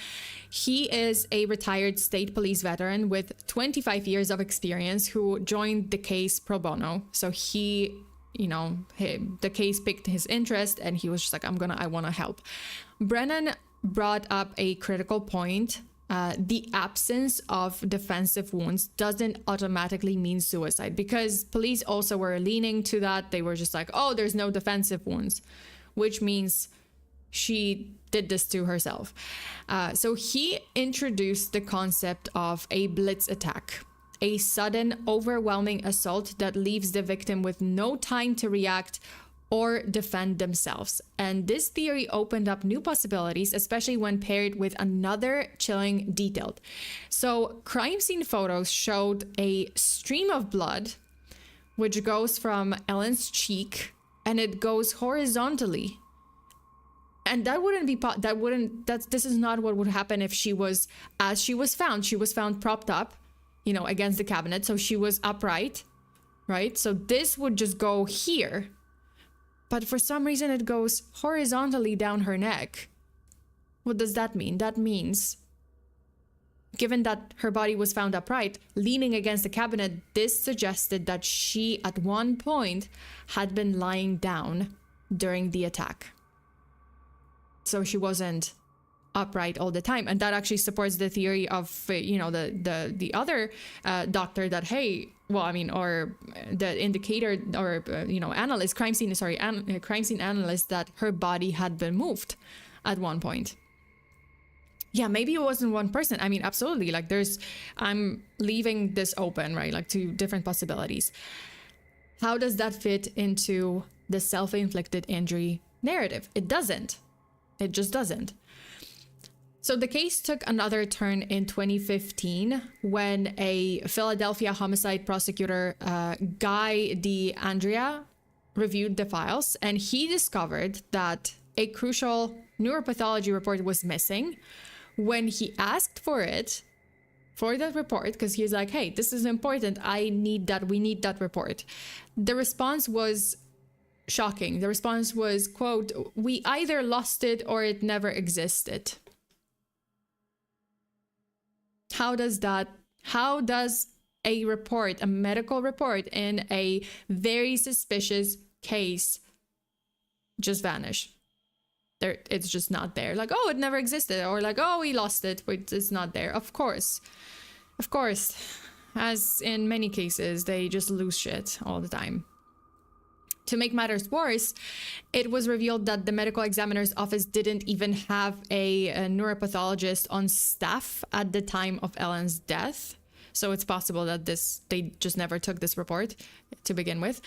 He is a retired state police veteran with 25 years of experience who joined the case pro bono. So he, you know, the case piqued his interest and he was just like, I want to help. Brennan brought up a critical point. The absence of defensive wounds doesn't automatically mean suicide, because police also were leaning to that. They were just like, oh, there's no defensive wounds, which means she did this to herself. So he introduced the concept of a blitz attack, a sudden, overwhelming assault that leaves the victim with no time to react or defend themselves. And this theory opened up new possibilities, especially when paired with another chilling detail. So crime scene photos showed a stream of blood, which goes from Ellen's cheek and it goes horizontally. And that wouldn't be, this is not what would happen if she was, as she was found propped up, you know, against the cabinet. So she was upright, right? So this would just go here. But for some reason it goes horizontally down her neck. What does that mean? That means, given that her body was found upright, leaning against the cabinet, this suggested that she at one point had been lying down during the attack. So she wasn't upright all the time. And that actually supports the theory of, you know, the other doctor that, hey, well, I mean, or the indicator or, you know, analyst, crime scene analyst, that her body had been moved at one point. Yeah, maybe it wasn't one person. I mean, absolutely. Like I'm leaving this open, right? Like two different possibilities. How does that fit into the self-inflicted injury narrative? It doesn't. It just doesn't. So the case took another turn in 2015 when a Philadelphia homicide prosecutor, Guy DeAndrea, reviewed the files, and he discovered that a crucial neuropathology report was missing. When he asked for that report, because he's like, hey, this is important, we need that report. The response was shocking. The response was, quote, "We either lost it or it never existed." How does a report, a medical report in a very suspicious case, just vanish? It's just not there. Like, oh, it never existed, or like, oh, we lost it, but it's not there. Of course, as in many cases, they just lose shit all the time. To make matters worse, it was revealed that the medical examiner's office didn't even have a neuropathologist on staff at the time of Ellen's death. So it's possible that they just never took this report to begin with.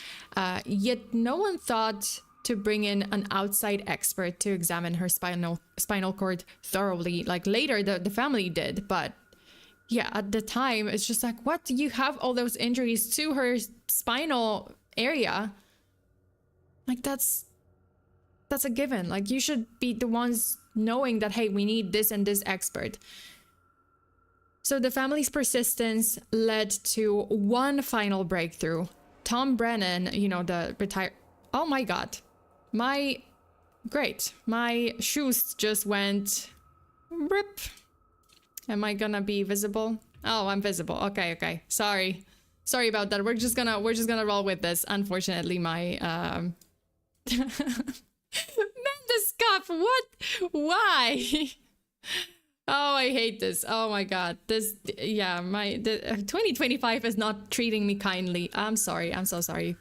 Yet no one thought to bring in an outside expert to examine her spinal cord thoroughly. Like later, the family did, but yeah, at the time, it's just like, what? You have all those injuries to her spinal area. Like that's a given. Like you should be the ones knowing that, hey, we need this and this expert. So the family's persistence led to one final breakthrough. Tom Brennan, you know, the retired... Oh my God. My shoes just went... Rip. Am I gonna be visible? Oh, I'm visible. Okay. Sorry about that. We're just gonna roll with this. Unfortunately, my man, the scuff. What? Why? Oh, I hate this. Oh my God. This, yeah, the 2025 is not treating me kindly. I'm sorry. I'm so sorry.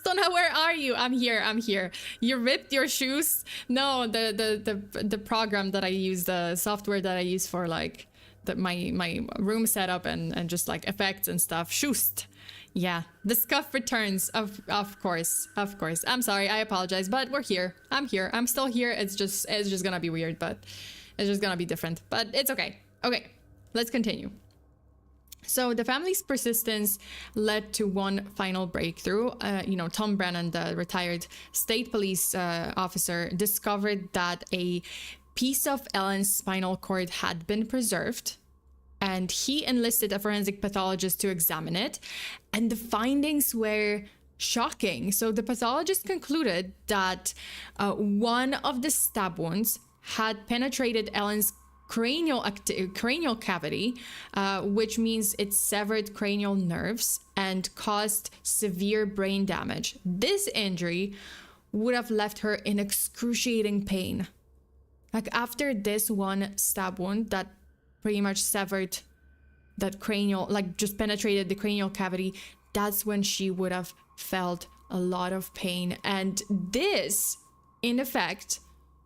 So now where are you? I'm here. You ripped your shoes? No, the program that I use, the software that I use for like my room setup and just like effects and stuff. Shoost. Yeah, the scuff returns. Of course. I'm sorry. I apologize, but we're here. I'm here. I'm still here. It's just gonna be weird, but it's just gonna be different. But it's okay. Okay, let's continue. So the family's persistence led to one final breakthrough. Tom Brennan, the retired state police officer, discovered that a piece of Ellen's spinal cord had been preserved, and he enlisted a forensic pathologist to examine it. And the findings were shocking. So the pathologist concluded that one of the stab wounds had penetrated Ellen's cranial cavity, which means it severed cranial nerves and caused severe brain damage. This injury would have left her in excruciating pain. Like, after this one stab wound that pretty much severed that cranial, like just penetrated the cranial cavity, that's when she would have felt a lot of pain. And this, in effect,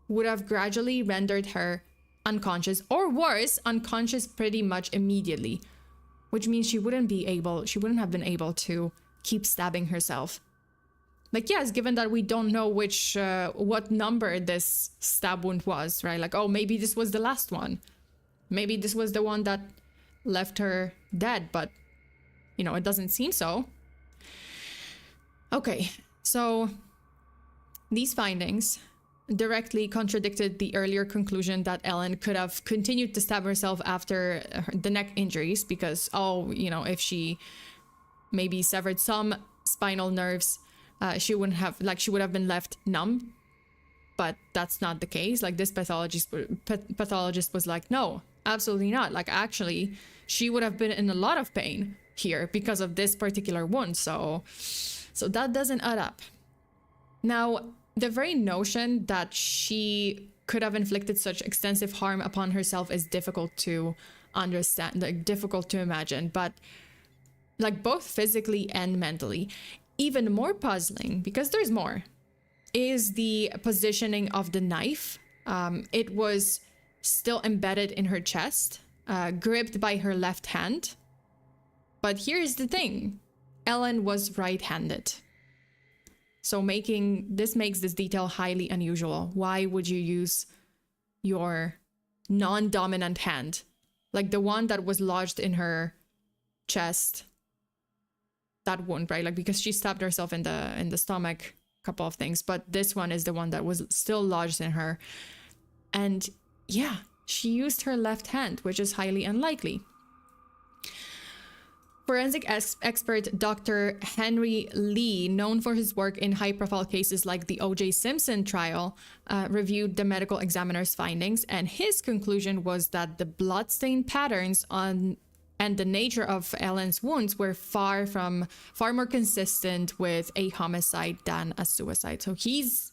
would have gradually rendered her unconscious, or worse, unconscious pretty much immediately, which means she wouldn't have been able to keep stabbing herself. Like, yes, given that we don't know what number this stab wound was, right? Like, oh, maybe this was the last one. Maybe this was the one that left her dead, but, it doesn't seem so. Okay, so these findings directly contradicted the earlier conclusion that Ellen could have continued to stab herself after the neck injuries because, if she maybe severed some spinal nerves, she would have been left numb. But that's not the case. Like, this pathologist was like, no, absolutely not. Like, actually, she would have been in a lot of pain here because of this particular wound. So that doesn't add up. Now, the very notion that she could have inflicted such extensive harm upon herself is difficult to understand, like difficult to imagine, but like both physically and mentally. Even more puzzling, because there's more, is the positioning of the knife. It was still embedded in her chest, gripped by her left hand. But here's the thing, Ellen was right-handed. So this makes this detail highly unusual. Why would you use your non-dominant hand? Like the one that was lodged in her chest, that wound, right? Like, because she stabbed herself in the stomach, a couple of things, but this one is the one that was still lodged in her. And yeah, she used her left hand, which is highly unlikely. Forensic expert Dr. Henry Lee, known for his work in high-profile cases like the O.J. Simpson trial, reviewed the medical examiner's findings, and his conclusion was that the bloodstain patterns and the nature of Ellen's wounds were far more consistent with a homicide than a suicide. So he's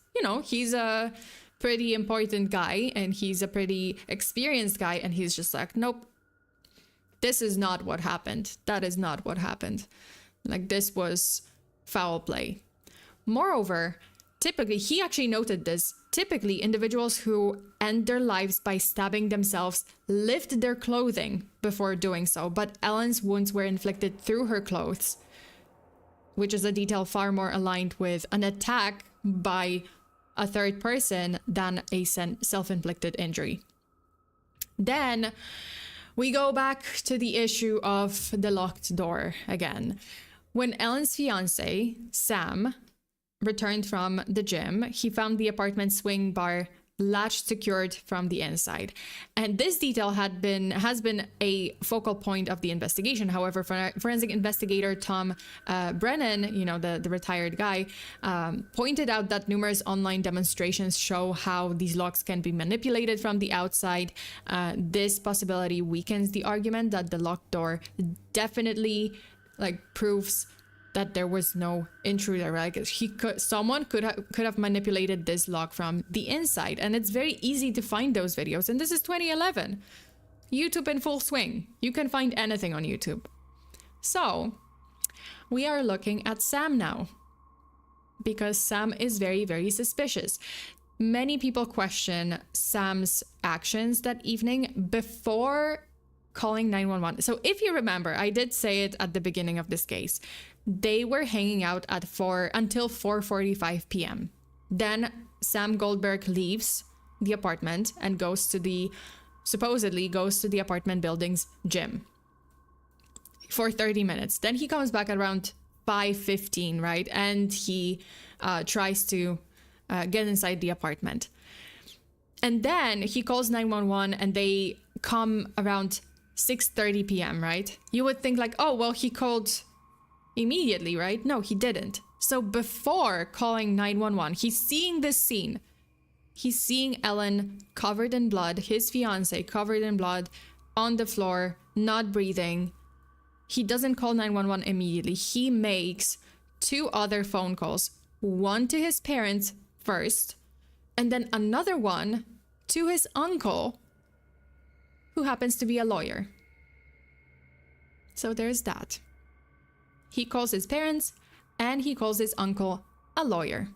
a pretty important guy, and he's a pretty experienced guy, and he's just like, nope. This is not what happened. That is not what happened. Like, this was foul play. Moreover, typically, he actually noted this, typically individuals who end their lives by stabbing themselves lift their clothing before doing so, but Ellen's wounds were inflicted through her clothes, which is a detail far more aligned with an attack by a third person than a self-inflicted injury. Then we go back to the issue of the locked door again. When Ellen's fiance, Sam, returned from the gym, he found the apartment swing bar latch secured from the inside. And this detail has been a focal point of the investigation. However, forensic investigator Tom Brennan, the retired guy, pointed out that numerous online demonstrations show how these locks can be manipulated from the outside. This possibility weakens the argument that the locked door definitely proves that there was no intruder, right? Someone could have manipulated this lock from the inside, and it's very easy to find those videos. And this is 2011, YouTube in full swing. You can find anything on YouTube. So we are looking at Sam now, because Sam is very, very suspicious. Many people question Sam's actions that evening before calling 911. So if you remember, I did say it at the beginning of this case. They were hanging out until 4:45 p.m. Then Sam Goldberg leaves the apartment and supposedly goes to the apartment building's gym. for 30 minutes. Then he comes back at around 5:15, right? And he tries to get inside the apartment. And then he calls 911 and they come around 6:30 p.m., right? You would think like, oh, well, he called immediately, right? No, he didn't. So before calling 911, he's seeing this scene. He's seeing Ellen covered in blood, his fiance covered in blood, on the floor, not breathing. He doesn't call 911 immediately. He makes 2 other phone calls, one to his parents first, and then another one to his uncle, who happens to be a lawyer. So there's that. He calls his parents and he calls his uncle a lawyer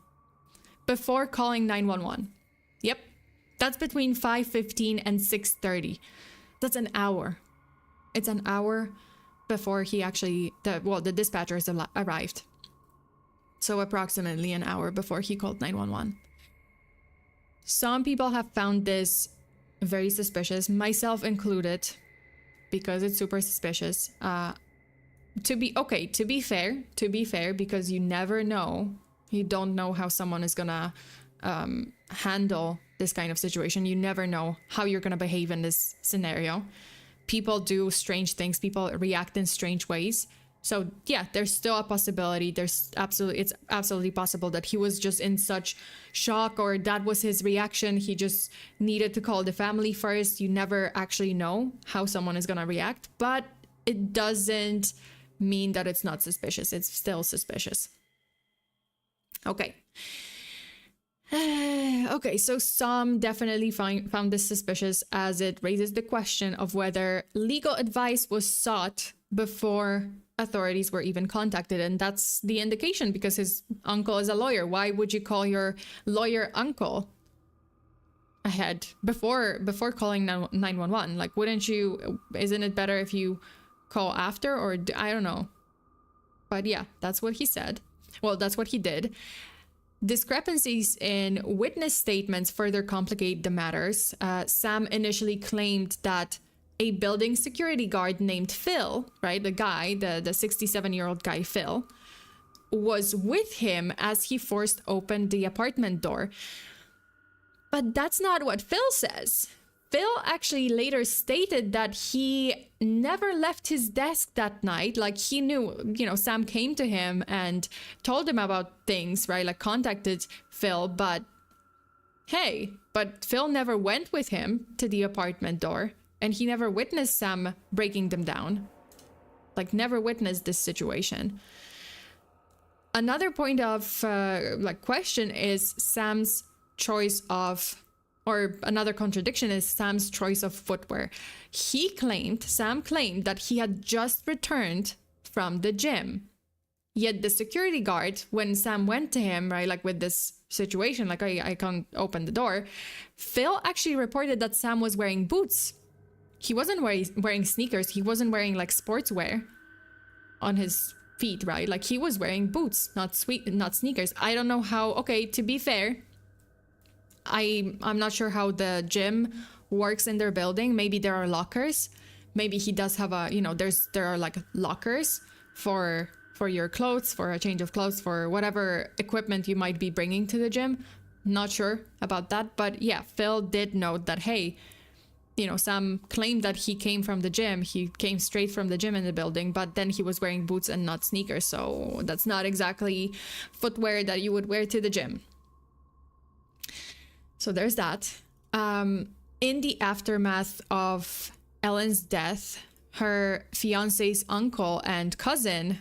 before calling 911. Yep, that's between 5:15 and 6:30. That's an hour. It's an hour before he actually, the dispatchers arrived. So approximately an hour before he called 911. Some people have found this very suspicious, myself included, because it's super suspicious. To be fair, because you never know. You don't know how someone is gonna handle this kind of situation. You never know how you're gonna behave in this scenario. People do strange things. People react in strange ways. So yeah, there's still a possibility. It's absolutely possible that he was just in such shock, or that was his reaction. He just needed to call the family first. You never actually know how someone is gonna react, but it doesn't mean that it's not suspicious. It's still suspicious. Okay. Okay, so some definitely found this suspicious, as it raises the question of whether legal advice was sought before authorities were even contacted. And that's the indication, because his uncle is a lawyer. Why would you call your lawyer uncle ahead before calling 911? Like, wouldn't you, isn't it better if you call after? Or I don't know. But yeah, that's what he said. Well, that's what he did. Discrepancies in witness statements further complicate the matters. Sam initially claimed that a building security guard named Phil, right, the 67-year-old guy Phil, was with him as he forced open the apartment door. But that's not what Phil says. Phil actually later stated that he never left his desk that night. Like, he knew, Sam came to him and told him about things, right? Like, contacted Phil, but Phil never went with him to the apartment door, and he never witnessed Sam breaking them down. Like, never witnessed this situation. Another point of question is Sam's choice of, or another contradiction is Sam's choice of footwear. Sam claimed that he had just returned from the gym. Yet the security guard, when Sam went to him, right, like with this situation, like, I can't open the door, Phil actually reported that Sam was wearing boots. He wasn't wearing sneakers. He wasn't wearing like sportswear on his feet, right? Like, he was wearing boots, not sneakers. I don't know how, okay, to be fair, I'm not sure how the gym works in their building. Maybe there are lockers. Maybe he does have there are like lockers for your clothes, for a change of clothes, for whatever equipment you might be bringing to the gym. Not sure about that. But yeah, Phil did note that, hey, Sam claimed that he came from the gym. He came straight from the gym in the building, but then he was wearing boots and not sneakers. So that's not exactly footwear that you would wear to the gym. So there's that. In the aftermath of Ellen's death, her fiance's uncle and cousin,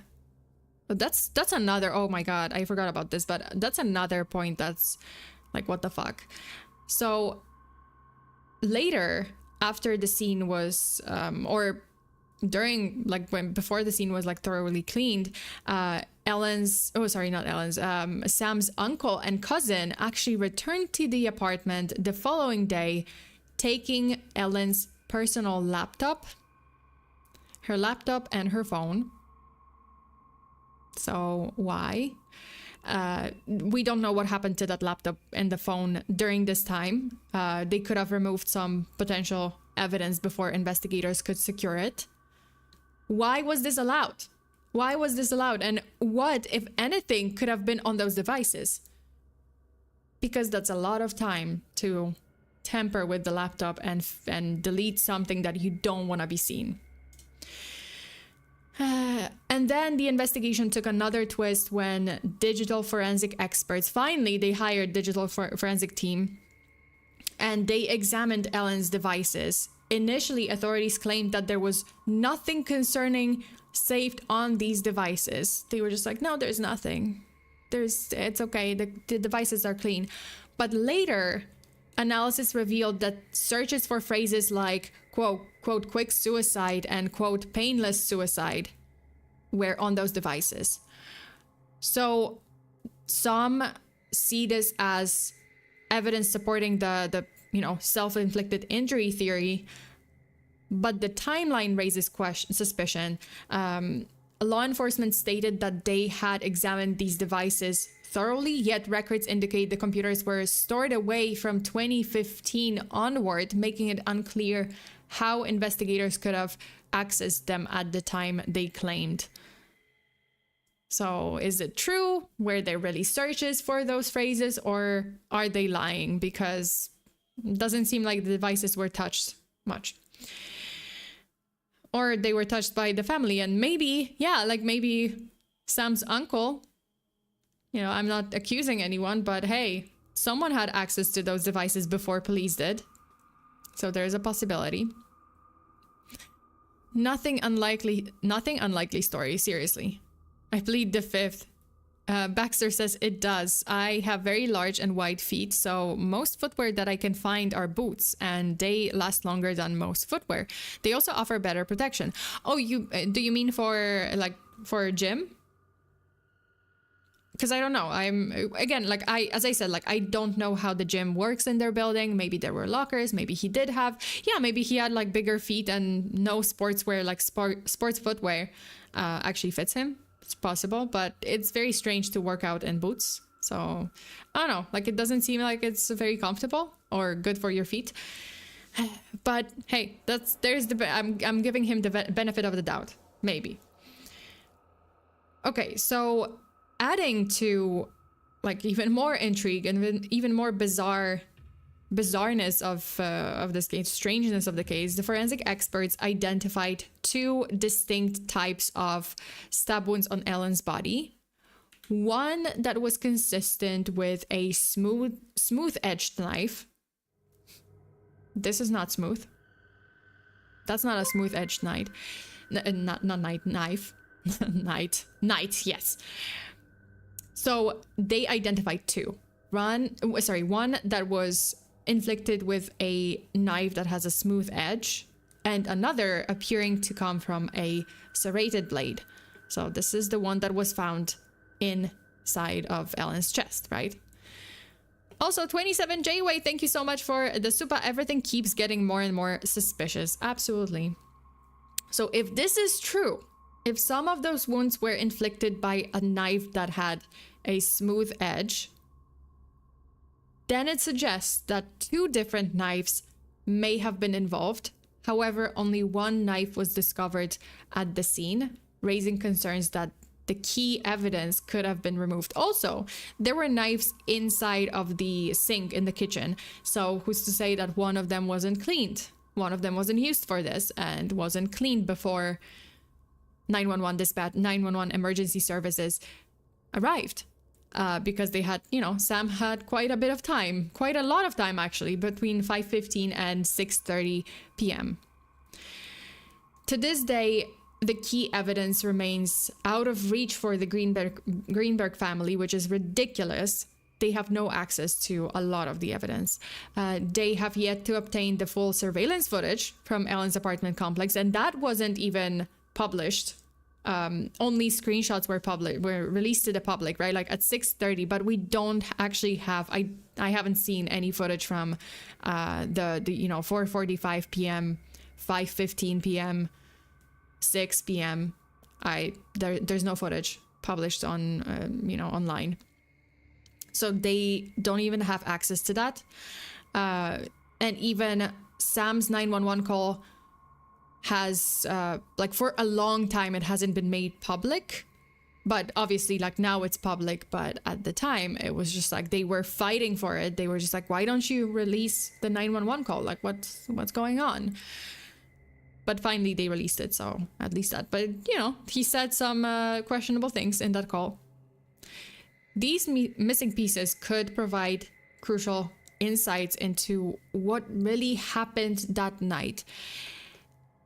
that's another, oh my God, I forgot about this, but that's another point that's like, what the fuck? So later, after the scene was, or during, like, before the scene was like thoroughly cleaned, Sam's uncle and cousin actually returned to the apartment the following day, taking Ellen's personal laptop, her laptop and her phone. So why? We don't know what happened to that laptop and the phone during this time. They could have removed some potential evidence before investigators could secure it. Why was this allowed? Why was this allowed? And what, if anything, could have been on those devices? Because that's a lot of time to tamper with the laptop and delete something that you don't want to be seen. And then the investigation took another twist when digital forensic experts, finally they hired digital forensic team, and they examined Ellen's devices. Initially, authorities claimed that there was nothing concerning saved on these devices. They were just like, no, there's nothing. It's okay, the devices are clean. But later, analysis revealed that searches for phrases like, quote, quick suicide and, quote, painless suicide were on those devices. So some see this as evidence supporting the self-inflicted injury theory, but the timeline raises suspicion. Law enforcement stated that they had examined these devices thoroughly, yet records indicate the computers were stored away from 2015 onward, making it unclear how investigators could have accessed them at the time they claimed. So is it true? Were there really searches for those phrases, or are they lying? Because it doesn't seem like the devices were touched much. Or they were touched by the family, and maybe Sam's uncle, I'm not accusing anyone, but hey, someone had access to those devices before police did. So there's a possibility. Nothing unlikely story, seriously. I plead the fifth. Baxter says it does. I have very large and wide feet, so most footwear that I can find are boots, and they last longer than most footwear. They also offer better protection. Oh, do you mean for a gym? Because I don't know. As I said, I don't know how the gym works in their building. Maybe there were lockers. Maybe he did have. Yeah, maybe he had bigger feet and no sportswear, sports footwear actually fits him. It's possible, but it's very strange to work out in boots. So I don't know. It doesn't seem like it's very comfortable or good for your feet. But hey, I'm giving him the benefit of the doubt. Maybe. Okay, so adding to even more intrigue and even more bizarreness of this case, strangeness of the case, the forensic experts identified two distinct types of stab wounds on Ellen's body. One that was consistent with a smooth-edged knife. This is not smooth. That's not a smooth-edged knife. Knife. Knight, yes. So they identified two. One that was inflicted with a knife that has a smooth edge, and another appearing to come from a serrated blade. So this is the one that was found inside of Ellen's chest, right? Also, 27 J-Way, thank you so much for the super. Everything keeps getting more and more suspicious. Absolutely. So if this is true, if some of those wounds were inflicted by a knife that had a smooth edge, then it suggests that two different knives may have been involved. However, only one knife was discovered at the scene, raising concerns that the key evidence could have been removed. Also, there were knives inside of the sink in the kitchen. So who's to say that one of them wasn't cleaned? One of them wasn't used for this and wasn't cleaned before 911 emergency services arrived. Because they had, Sam had quite a lot of time actually, between 5:15 and 6:30 p.m. To this day, the key evidence remains out of reach for the Greenberg family, which is ridiculous. They have no access to a lot of the evidence. They have yet to obtain the full surveillance footage from Ellen's apartment complex, and that wasn't even published. Only screenshots were released to the public, right? At 6:30, but we don't actually have. I haven't seen any footage from the 4:45 p.m., 5:15 p.m., 6 p.m. There's no footage published on online, so they don't even have access to that. And even Sam's 911 call has like for a long time it hasn't been made public. But obviously, like now it's public, but at the time it was just like they were fighting for it. They were just like, why don't you release the 911 call? Like what's going on? But finally they released it, so at least that. But you know, he said some questionable things in that call. These missing pieces could provide crucial insights into what really happened that night.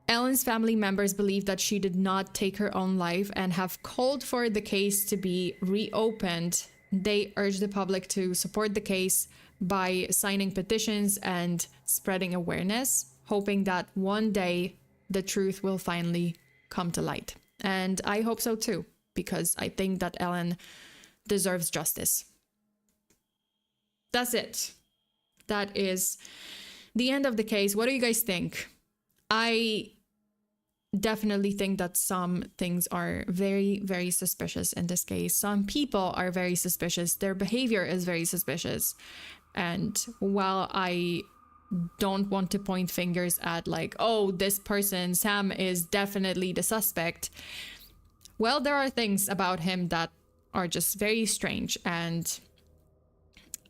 Ellen's family members believe that she did not take her own life and have called for the case to be reopened. They urge the public to support the case by signing petitions and spreading awareness, hoping that one day the truth will finally come to light. And I hope so too, because I think that Ellen deserves justice. That's it. That is the end of the case. What do you guys think? I definitely think that some things are very, very suspicious in this case. Some people are very suspicious. Their behavior is very suspicious. And while I don't want to point fingers at like, oh, this person, Sam, is definitely the suspect, well, there are things about him that are just very strange. And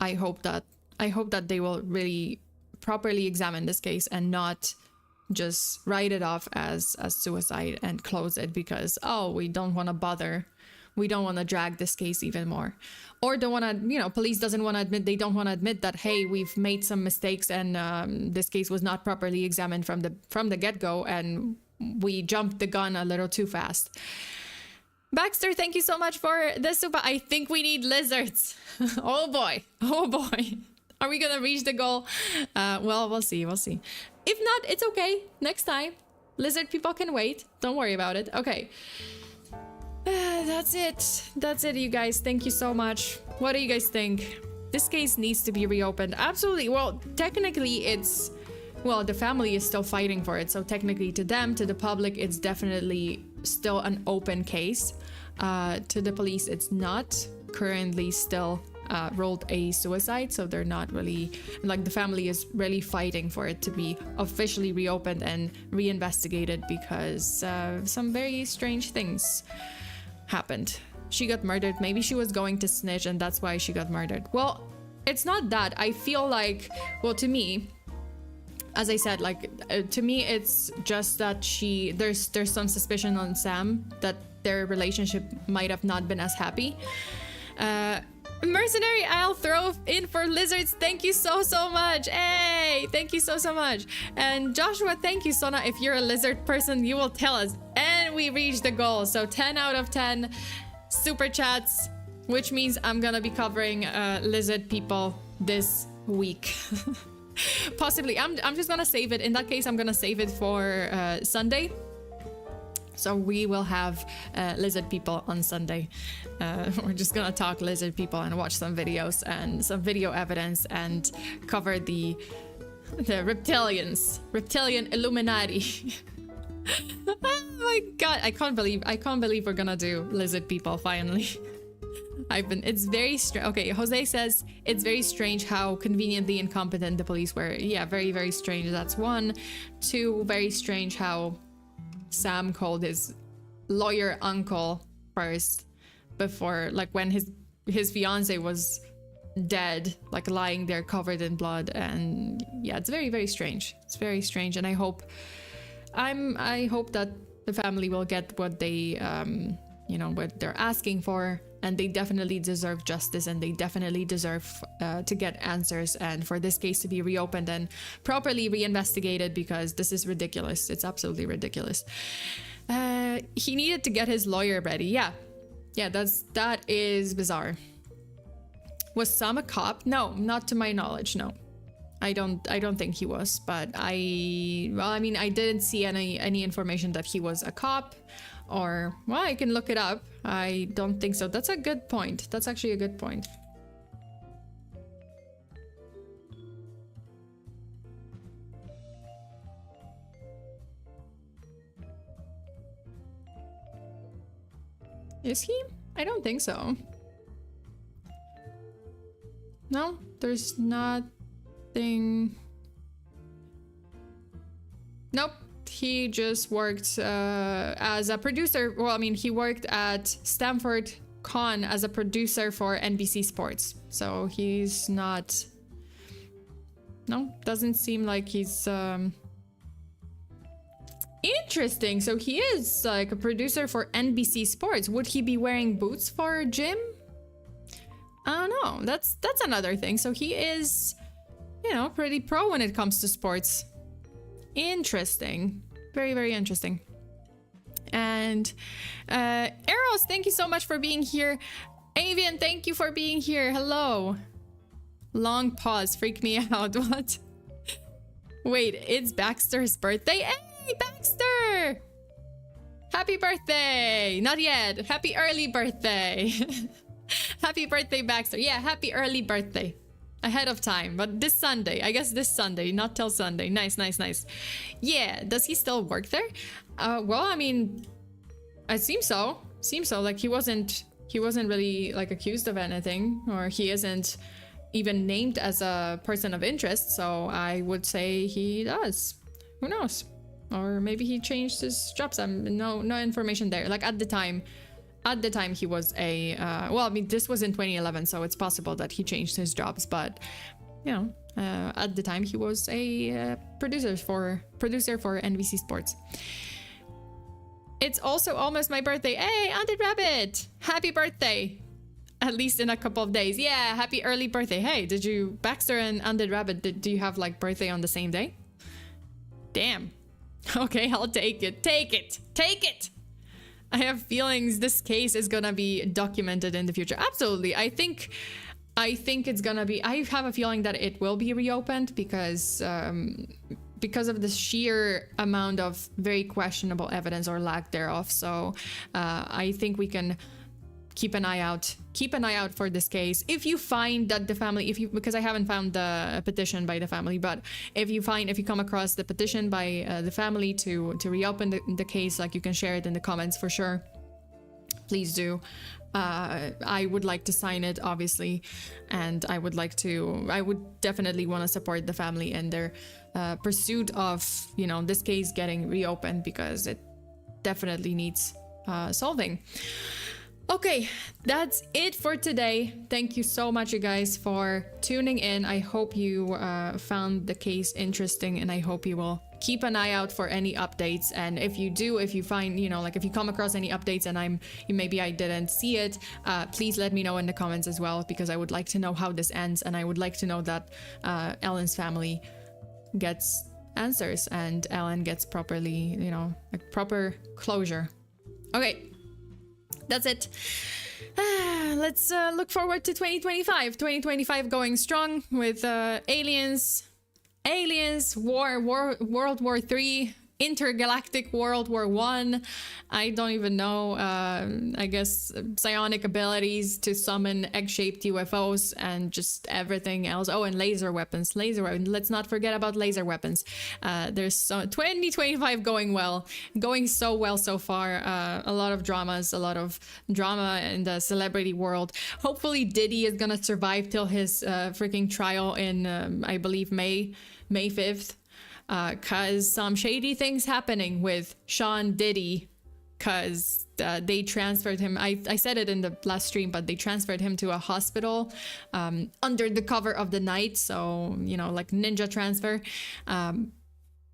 I hope that they will really properly examine this case and not just write it off as suicide and close it because, oh, we don't want to bother. We don't want to drag this case even more. Or don't want to, you know, police doesn't want to admit, they don't want to admit that, hey, we've made some mistakes and this case was not properly examined from the get-go and we jumped the gun a little too fast. Baxter, thank you so much for the super. I think we need lizards. Oh boy. Oh boy. Are we gonna reach the goal? Well, we'll see. We'll see. If not, it's okay. Next time. Lizard people can wait. Don't worry about it. Okay. That's it. That's it, you guys. Thank you so much. What do you guys think? This case needs to be reopened. Absolutely. Well, technically it's... Well, the family is still fighting for it. So technically to them, to the public, it's definitely still an open case. To the police, it's not currently still ruled a suicide. So they're not really... Like the family is really fighting for it to be officially reopened and reinvestigated because some very strange things happened. She got murdered. Maybe she was going to snitch and that's why she got murdered. Well, it's not that. I feel like... Well, to me... As I said, like, to me, it's just that there's some suspicion on Sam that their relationship might have not been as happy. Mercenary, I'll throw in for lizards. Thank you so much. Hey, thank you so much. And Joshua, thank you, Sona. If you're a lizard person, you will tell us. And we reached the goal. So 10 out of 10 super chats, which means I'm gonna be covering lizard people this week. Possibly. I'm just gonna save it. In that case, I'm gonna save it for Sunday. So we will have lizard people on Sunday. We're just gonna talk lizard people and watch some videos and some video evidence and cover the reptilian Illuminati. Oh my god, I can't believe we're gonna do lizard people finally. It's very strange. Okay, Jose says it's very strange how conveniently incompetent the police were. Yeah, very, very strange. That's one. Two, very strange how Sam called his lawyer uncle first before, like when his fiance was dead, like lying there covered in blood. And yeah, it's very, very strange. It's very strange. And I hope that the family will get what they, what they're asking for. And they definitely deserve justice and they definitely deserve to get answers and for this case to be reopened and properly reinvestigated because this is ridiculous. It's absolutely ridiculous. He needed to get his lawyer ready. Yeah, that is bizarre. Was Sam a cop? No, not to my knowledge. No, I don't think he was. But I didn't see any information that he was a cop. Or, well, I can look it up. I don't think so. That's a good point. That's actually a good point. Is he? I don't think so. No, there's nothing. Nope. He just worked as a producer. Well, I mean, he worked at Stanford Con as a producer for NBC Sports. So he's not... No, doesn't seem like he's... Interesting. So he is like a producer for NBC Sports. Would he be wearing boots for gym? I don't know. That's another thing. So he is, you know, pretty pro when it comes to sports. Interesting. Very, very interesting. And Eros, thank you so much for being here. Avian, thank you for being here. Hello. Long pause. Freak me out. What? Wait, it's Baxter's birthday? Hey, Baxter! Happy birthday! Not yet. Happy early birthday. Happy birthday, Baxter. Yeah, happy early birthday. Ahead of time, but this Sunday. I guess this Sunday, not till Sunday. Nice, nice, nice. Yeah, does he still work there? Well, I mean, it seems so. Seems so. Like he wasn't really like accused of anything, or he isn't even named as a person of interest. So I would say he does. Who knows? Or maybe he changed his jobs. No information there. Like at the time he was a well, I mean, this was in 2011, so it's possible that he changed his jobs, but you know, at the time he was a producer for NBC Sports. It's also almost my birthday. Hey, Undead Rabbit, happy birthday! At least in a couple of days. Yeah, happy early birthday. Hey, did you, Baxter and Undead Rabbit, do you have like birthday on the same day? Damn. Okay, I'll take it. Take it. Take it. I have feelings this case is gonna be documented in the future. Absolutely. I think it's gonna be, I have a feeling that it will be reopened because of the sheer amount of very questionable evidence or lack thereof. So I think we can keep an eye out for this case. If you find that the family, because I haven't found the petition by the family, but if you come across the petition by the family to reopen the case, like, you can share it in the comments for sure. Please do. I would like to sign it, obviously, and I would definitely want to support the family in their pursuit of, you know, this case getting reopened, because it definitely needs solving. Okay, that's it for today. Thank you so much, you guys, for tuning in. I hope you found the case interesting, and I hope you will keep an eye out for any updates. And if you find, you know, like, if you come across any updates and maybe I didn't see it, please let me know in the comments as well, because I would like to know how this ends, and I would like to know that Ellen's family gets answers and Ellen gets properly, you know, like, proper closure. Okay. That's it. Let's look forward to 2025. 2025 going strong with aliens, World War III, intergalactic World War I. I don't even know. I guess psionic abilities to summon egg-shaped UFOs and just everything else. Oh, and laser weapons. Let's not forget about laser weapons. There's 2025 going so well so far. A lot of drama in the celebrity world. Hopefully Diddy is gonna survive till his freaking trial in I believe May 5th. Cause some shady things happening with Sean Diddy, cause they transferred him. I said it in the last stream, but they transferred him to a hospital under the cover of the night. So, you know, like ninja transfer,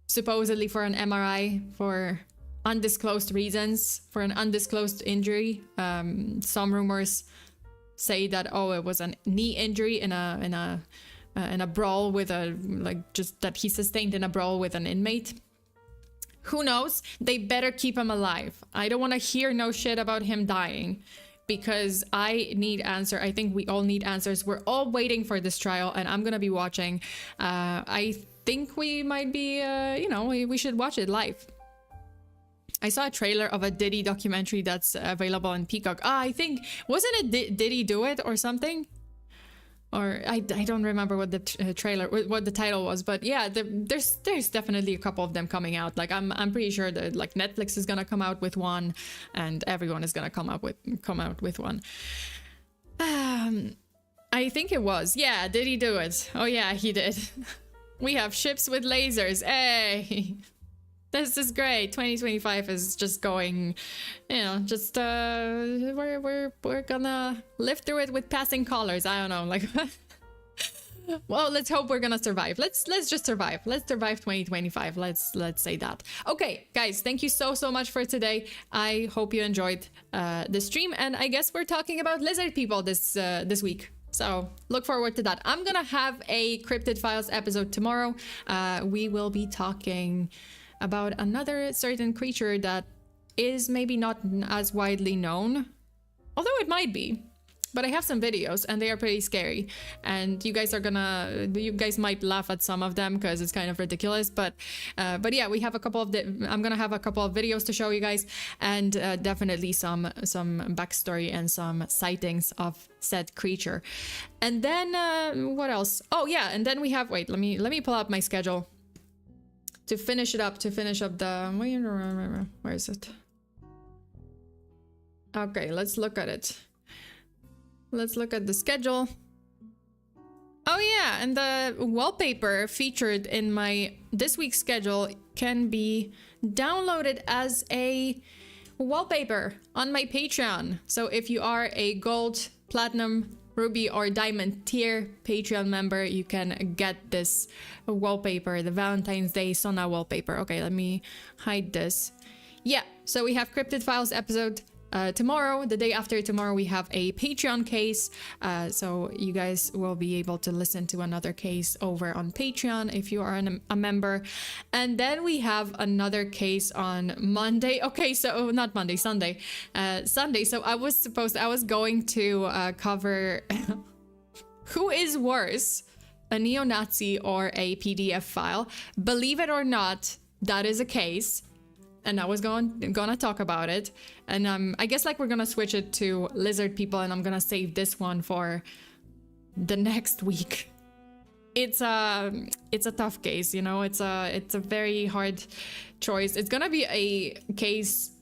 supposedly for an MRI for undisclosed reasons, for an undisclosed injury. Some rumors say that, oh, it was a knee injury in a brawl with just that he sustained in a brawl with an inmate. Who knows? They better keep him alive. I don't want to hear no shit about him dying, because I need answer. I think we all need answers. We're all waiting for this trial, and I'm gonna be watching. I think we might be, you know, we should watch it live. I saw a trailer of a Diddy documentary that's available on Peacock. I think, wasn't it Diddy Do It or something? Or I don't remember what the trailer, what the title was, but yeah, there's definitely a couple of them coming out. Like I'm pretty sure that, like, Netflix is gonna come out with one, and everyone is gonna come out with one. I think it was, yeah. Did he do it? Oh yeah, he did. We have ships with lasers. Hey, This is great. 2025 is just going, you know, just we're gonna live through it with passing colors. I don't know, like well, let's hope we're gonna survive. Let's just survive. Let's survive 2025. Let's say that. Okay, guys, thank you so much for today. I hope you enjoyed the stream, and I guess we're talking about lizard people this week. So look forward to that. I'm gonna have a Cryptid Files episode tomorrow. We will be talking about another certain creature that is maybe not as widely known, although it might be. But I have some videos and they are pretty scary, and you guys might laugh at some of them because it's kind of ridiculous, but yeah, we have a couple of I'm gonna have a couple of videos to show you guys, and definitely some backstory and some sightings of said creature. And then what else? Oh yeah, and then we have, wait, let me pull up my schedule to finish up the, where is it? Okay, let's look at it. Let's look at the schedule. Oh yeah, and the wallpaper featured in my this week's schedule can be downloaded as a wallpaper on my Patreon. So if you are a gold, platinum, ruby, or diamond tier Patreon member, you can get this wallpaper, the Valentine's Day Sona wallpaper. Okay, let me hide this. Yeah, so we have Cryptid Files episode tomorrow. The day after tomorrow we have a Patreon case, so you guys will be able to listen to another case over on Patreon if you are a member. And then we have another case on Monday. Okay, so not Monday, Sunday. Sunday. So I was going to cover who is worse, a neo-Nazi or a PDF file. Believe it or not, that is a case. And I was gonna talk about it, and I guess like we're gonna switch it to lizard people, and I'm gonna save this one for the next week. It's a tough case, you know. It's a very hard choice. It's gonna be a case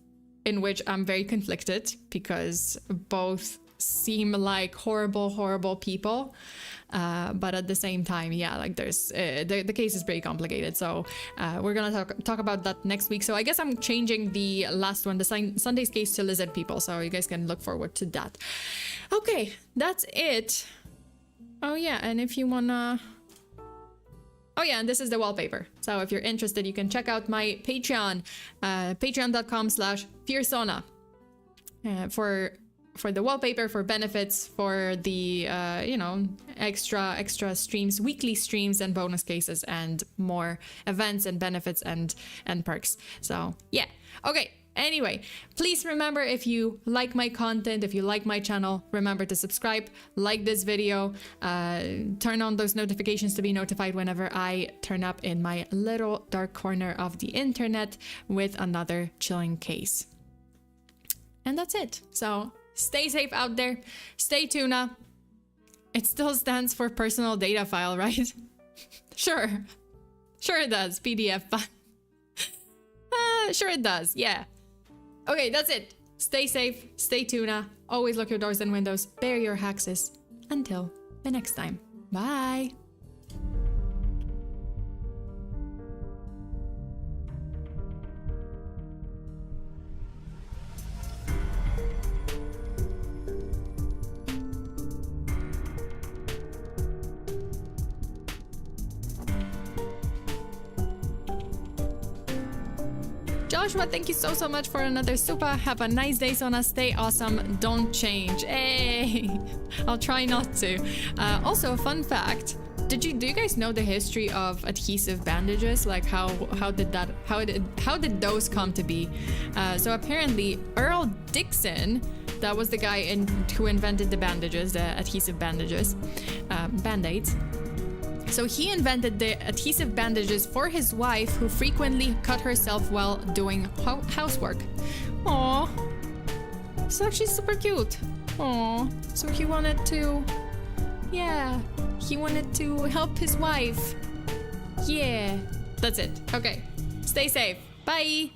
in which I'm very conflicted because both seem like horrible people. But at the same time, yeah, like there's the case is pretty complicated, so we're gonna talk about that next week. So I guess I'm changing the last one, the Sunday's case, to lizard people, so you guys can look forward to that. Okay, that's it. Oh yeah, and if you wanna, oh yeah, and this is the wallpaper. So if you're interested, you can check out my Patreon, patreon.com/FEARSONA, for the wallpaper, for benefits, for the you know, extra streams, weekly streams, and bonus cases, and more events and benefits and perks. So yeah, okay. Anyway, please remember, if you like my content, if you like my channel, remember to subscribe, like this video, turn on those notifications to be notified whenever I turn up in my little dark corner of the internet with another chilling case. And that's it. So stay safe out there. Stay tuna. It still stands for personal data file, right? Sure it does. PDF file. Sure it does. Yeah. Okay, that's it. Stay safe. Stay tuna. Always lock your doors and windows. Bear your haxes. Until the next time. Bye. Joshua, thank you so much for another super. Have a nice day, Sona. Stay awesome. Don't change. Hey, I'll try not to. Also, a fun fact. Do you guys know the history of adhesive bandages? Like how did those come to be? So apparently Earl Dixon, that was the guy who invented the bandages, the adhesive bandages, band-aids. So he invented the adhesive bandages for his wife, who frequently cut herself while doing housework. Aww. It's actually super cute. Aww. So he wanted to... Yeah. He wanted to help his wife. Yeah. That's it. Okay. Stay safe. Bye.